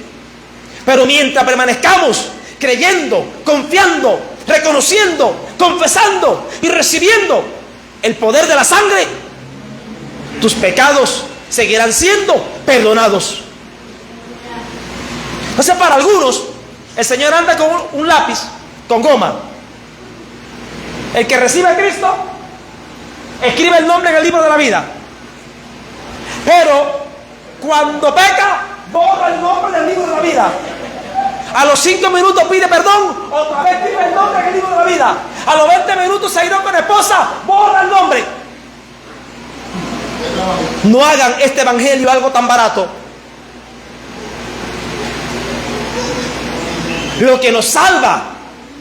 A: Pero mientras permanezcamos creyendo, confiando, reconociendo, confesando y recibiendo el poder de la sangre, tus pecados seguirán siendo perdonados. Entonces, para algunos, el Señor anda con un lápiz, con goma. El que recibe a Cristo, escribe el nombre en el libro de la vida. Pero, cuando peca, borra el nombre del libro de la vida. A los 5 minutos pide perdón, otra vez escribe el nombre en el libro de la vida. A los 20 minutos se irá con la esposa, borra el nombre. No hagan este evangelio algo tan barato. Lo que nos salva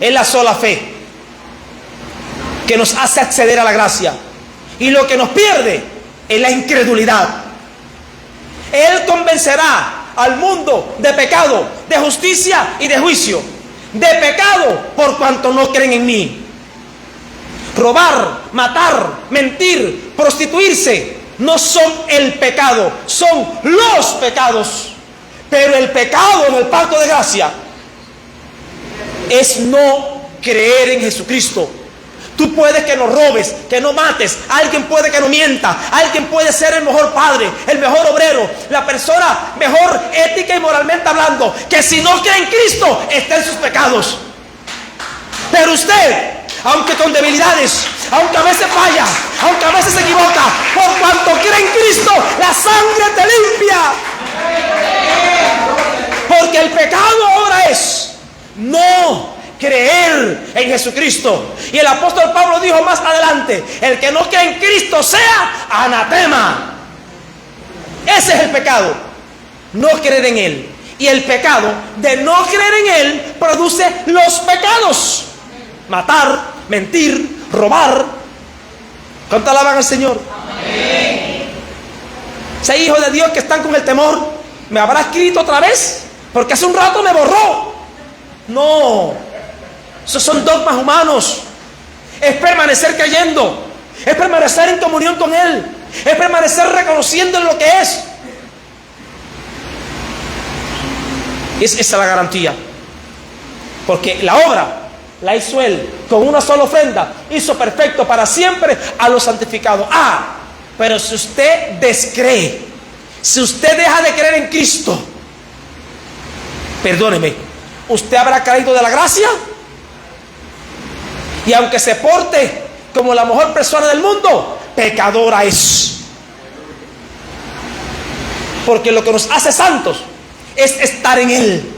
A: es la sola fe, que nos hace acceder a la gracia. Y lo que nos pierde es la incredulidad. Él convencerá al mundo de pecado, de justicia y de juicio. De pecado por cuanto no creen en mí. Robar, matar, mentir, prostituirse no son el pecado, son los pecados. Pero el pecado en el pacto de gracia es no creer en Jesucristo. Tú puedes que no robes, que no mates, alguien puede que no mienta, alguien puede ser el mejor padre, el mejor obrero, la persona mejor ética y moralmente hablando, que si no cree en Cristo está en sus pecados. Pero usted, aunque con debilidades, aunque a veces falla, aunque a veces se equivoca, por cuanto cree en Cristo, la sangre te limpia. Porque el pecado ahora es no creer en Jesucristo. Y el apóstol Pablo dijo más adelante: el que no cree en Cristo sea anatema. Ese es el pecado, no creer en Él. Y el pecado de no creer en Él produce los pecados: matar, mentir, robar. ¿Cuánto alaban al Señor? Amén. Si hay hijos de Dios que están con el temor: ¿me habrá escrito otra vez? Porque hace un rato me borró. No, esos son dogmas humanos. Es permanecer creyendo, es permanecer en comunión con Él, es permanecer reconociendo lo que es. Esa es la garantía. Porque la obra la hizo Él con una sola ofrenda. Hizo perfecto para siempre a los santificados. Pero si usted descree, si usted deja de creer en Cristo, perdóneme, ¿usted habrá caído de la gracia? Y aunque se porte como la mejor persona del mundo, pecadora es. Porque lo que nos hace santos es estar en Él.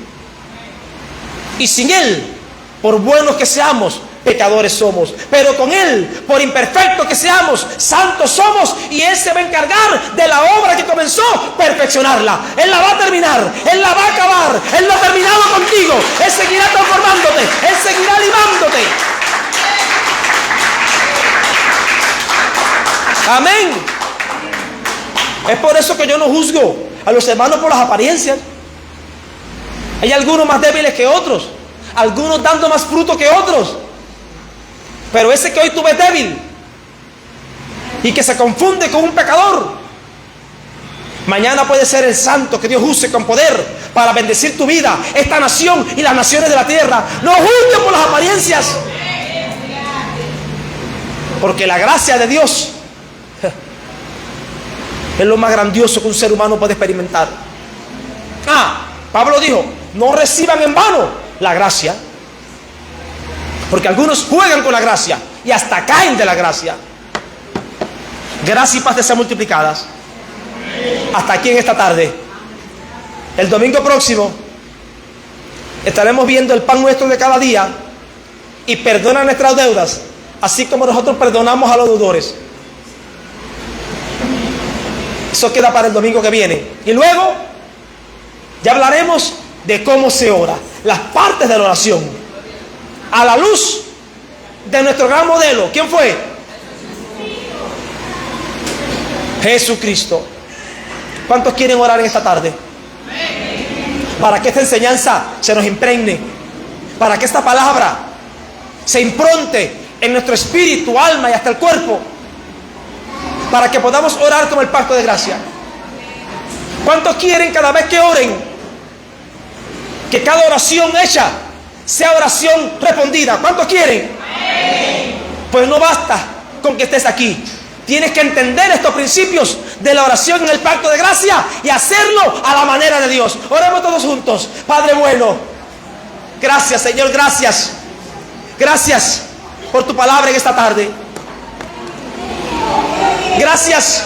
A: Y sin Él, por buenos que seamos, pecadores somos. Pero con Él, por imperfectos que seamos, santos somos. Y Él se va a encargar de la obra que comenzó, perfeccionarla. Él la va a terminar, Él la va a acabar. Él lo ha terminado contigo. Él seguirá transformándote, Él seguirá animándote. Amén. Es por eso que yo no juzgo a los hermanos por las apariencias. Hay algunos más débiles que otros, algunos dando más fruto que otros. Pero ese que hoy tú ves débil y que se confunde con un pecador, mañana puede ser el santo que Dios use con poder para bendecir tu vida, esta nación y las naciones de la tierra. No juzgues por las apariencias, porque la gracia de Dios es lo más grandioso que un ser humano puede experimentar. Pablo dijo: no reciban en vano la gracia. Porque algunos juegan con la gracia y hasta caen de la gracia. Gracia y paz te sean multiplicadas. Hasta aquí en esta tarde. El domingo próximo estaremos viendo el pan nuestro de cada día y perdona nuestras deudas, así como nosotros perdonamos a los deudores. Eso queda para el domingo que viene. Y luego ya hablaremos de cómo se ora, las partes de la oración, a la luz de nuestro gran modelo. ¿Quién fue? Jesucristo. ¿Cuántos quieren orar en esta tarde? Para que esta enseñanza se nos impregne, para que esta palabra se impronte en nuestro espíritu, alma y hasta el cuerpo, para que podamos orar como el pacto de gracia. ¿Cuántos quieren cada vez que oren que cada oración hecha sea oración respondida? ¿Cuántos quieren? Pues no basta con que estés aquí. Tienes que entender estos principios de la oración en el pacto de gracia y hacerlo a la manera de Dios. Oremos todos juntos. Padre bueno, gracias Señor, gracias. Gracias por tu palabra en esta tarde. Gracias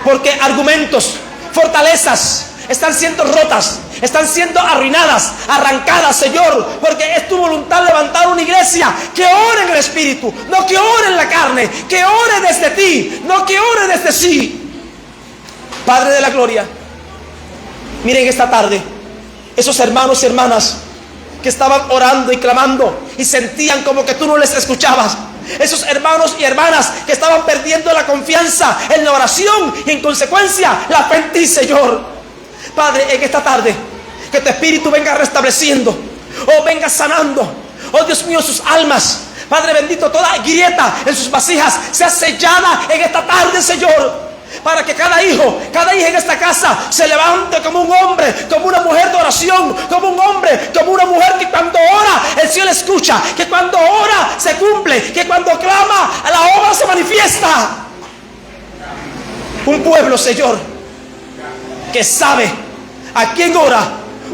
A: porque argumentos, fortalezas están siendo rotas, están siendo arruinadas, arrancadas, Señor, porque es tu voluntad levantar una iglesia que ore en el Espíritu, no que ore en la carne, que ore desde ti, no que ore desde sí. Padre de la gloria, miren esta tarde esos hermanos y hermanas que estaban orando y clamando y sentían como que tú no les escuchabas. Esos hermanos y hermanas que estaban perdiendo la confianza en la oración y en consecuencia la fe en ti, Señor. Padre, en esta tarde, que tu Espíritu venga restableciendo, venga sanando, Dios mío, sus almas. Padre bendito, toda grieta en sus vasijas sea sellada en esta tarde, Señor, para que cada hijo, cada hija en esta casa se levante como un hombre, como una mujer de oración, como un hombre, como una mujer que cuando ora el cielo escucha, que cuando ora se cumple, que cuando clama la obra se manifiesta. Un pueblo, Señor, que sabe a quién ora,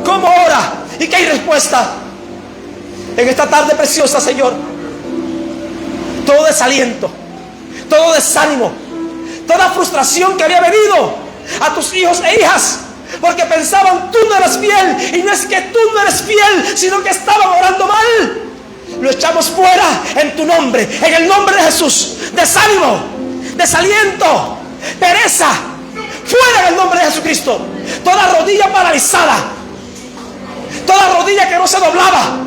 A: cómo ora y que hay respuesta. En esta tarde preciosa, Señor, todo desaliento, todo desánimo, toda frustración que había venido a tus hijos e hijas porque pensaban tú no eres fiel. Y no es que tú no eres fiel, sino que estaban orando mal. Lo echamos fuera en tu nombre, en el nombre de Jesús. Desánimo, desaliento, pereza, fuera en el nombre de Jesucristo. Toda rodilla paralizada, toda rodilla que no se doblaba,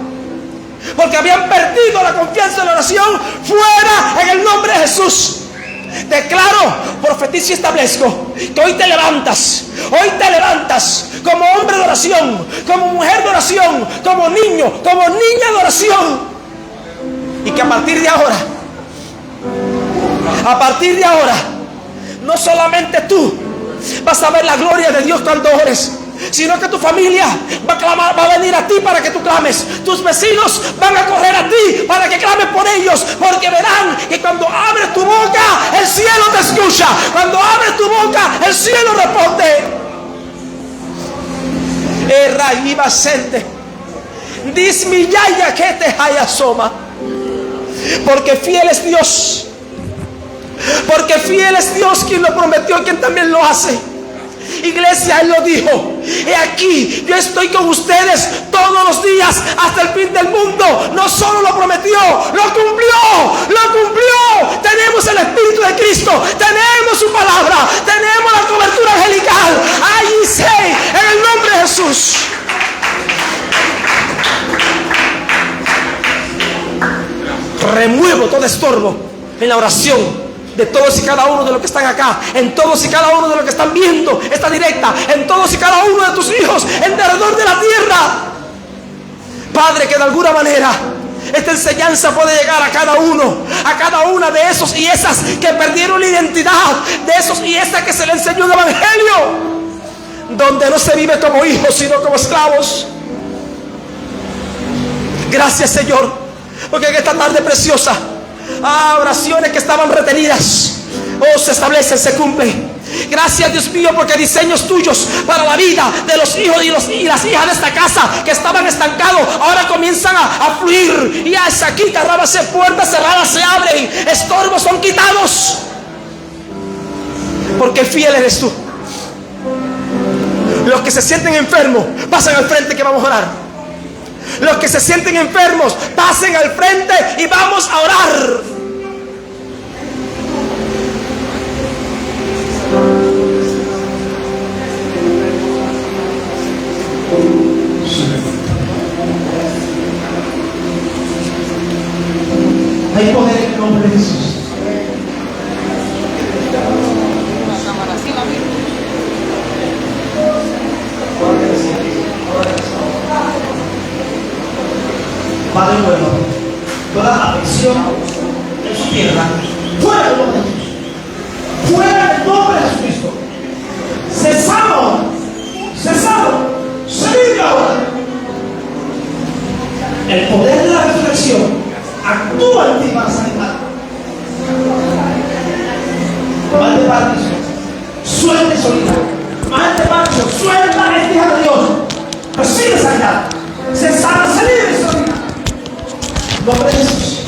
A: porque habían perdido la confianza en la oración, fuera en el nombre de Jesús. Declaro, profetizo y establezco que hoy te levantas como hombre de oración, como mujer de oración, como niño, como niña de oración, y que a partir de ahora, no solamente tú vas a ver la gloria de Dios cuando ores, sino que tu familia va a clamar, va a venir a ti para que tú clames. Tus vecinos van a correr a ti para que clames por ellos, porque verán que cuando abres tu boca, el cielo te escucha. Cuando abres tu boca, el cielo responde. Dismiyaya que te hayasoma. Porque fiel es Dios. Porque fiel es Dios quien lo prometió, quien también lo hace. Iglesia, Él lo dijo: he aquí, yo estoy con ustedes todos los días hasta el fin del mundo. No solo lo prometió, lo cumplió. Tenemos el Espíritu de Cristo, tenemos su palabra, tenemos la cobertura angelical. Allí sé, en el nombre de Jesús. Remuevo todo estorbo en la oración de todos y cada uno de los que están acá, en todos y cada uno de los que están viendo esta directa, en todos y cada uno de tus hijos en alrededor de la tierra. Padre, que de alguna manera esta enseñanza puede llegar a cada uno, a cada una de esos y esas que perdieron la identidad, de esos y esas que se le enseñó el evangelio, donde no se vive como hijos sino como esclavos. Gracias, Señor, porque en esta tarde preciosa, oraciones que estaban retenidas, se establecen, se cumplen. Gracias, Dios mío, porque diseños tuyos para la vida de los hijos y las hijas de esta casa que estaban estancados, ahora comienzan a fluir. Y hasta aquí, carrábase, puertas cerradas se abren, estorbos son quitados, porque fiel eres tú. Los que se sienten enfermos, pasen al frente que vamos a orar. Los que se sienten enfermos, pasen al frente y vamos a orar. Hay poder en el nombre de Jesús. Padre bueno, toda afección en su tierra, fuera del nombre de Jesús, fuera del nombre de Jesucristo, cesado, se libre ahora. El poder de la resurrección actúa en ti para sanidad. Mal de Parkinson, suelte solita. Mal de Parkinson, suelta en hija de Dios. Recibe sanidad. Se sana, se libre solita. Nombre de Jesús.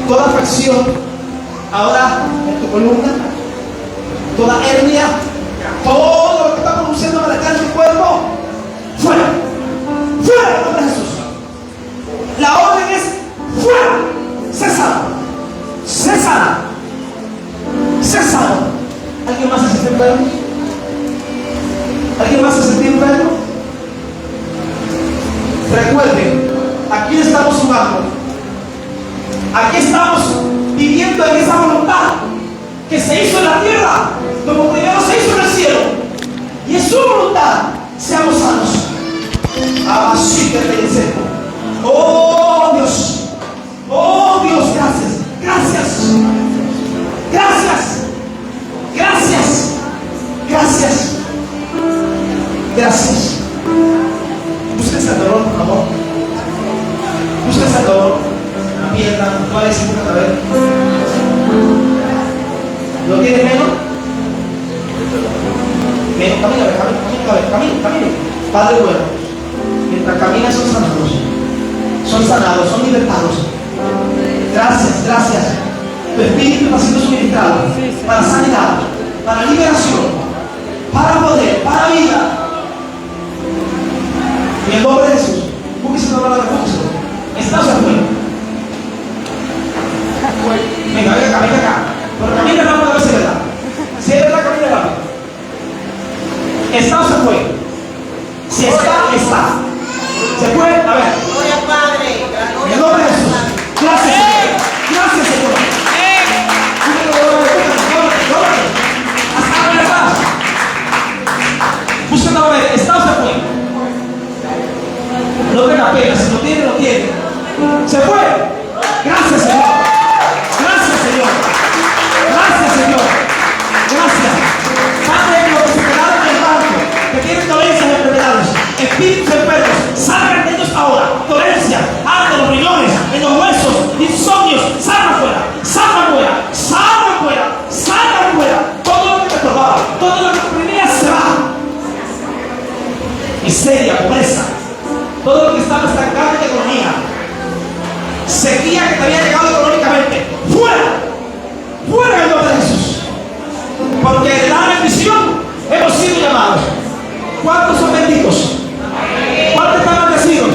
A: Toda afección ahora en tu columna, toda hernia, todo lo que está produciendo malestar en tu cuerpo, fuera, fuera en nombre de Jesús. La orden es fuera, cesado. ¿Alguien más se siente enfermo? ¿Alguien más se siente enfermo? Recuerden, aquí estamos jugando, aquí estamos viviendo en esa voluntad que se hizo en la tierra, como primero se hizo en el cielo, y es su voluntad, seamos sanos. Así que te enseño. Oh Dios, gracias. Búsquense el dolor, por favor. Búsquense el dolor. La pierna, ¿cuál es el a ver? ¿Lo tiene menos? Camina. Padre bueno, mientras caminas son sanados, son libertados. Gracias. Tu espíritu está siendo suministrado para sanidad, para liberación, para poder, para vida. En el nombre de Jesús, búsquese una palabra, búsquese. Está se fue. Venga, venga acá. Pero camina rápido a ver si es verdad. Si es verdad, camina rápido. Está o se fue. Si está, está. Se fue, a ver.
B: Gloria Padre.
A: En el nombre de Jesús. Gracias, Señor. Gracias, Señor. Hasta verdad. Busca una vez. Está o se fue. No tenga pena. Si lo tiene, lo tiene. Se fue. Gracias, Señor. Gracias, Señor. Gracias, Señor. Gracias. Padre, los que se quedaron en el banco, que tienen dolencias y enfermedades, espíritus enfermos, salgan de ellos ahora. Dolencias, arde los riñones, en los huesos, insomnios, salgan fuera, salgan fuera, salgan fuera, salgan fuera. Todo lo que te estorbaba, todo lo que te oprimía se va. Miseria, pobreza, todo lo que estaba estancado en la economía, sequía que te había llegado económicamente, fuera, fuera en el nombre de Jesús. Porque de la bendición hemos sido llamados. ¿Cuántos son benditos? ¿Cuántos están bendecidos?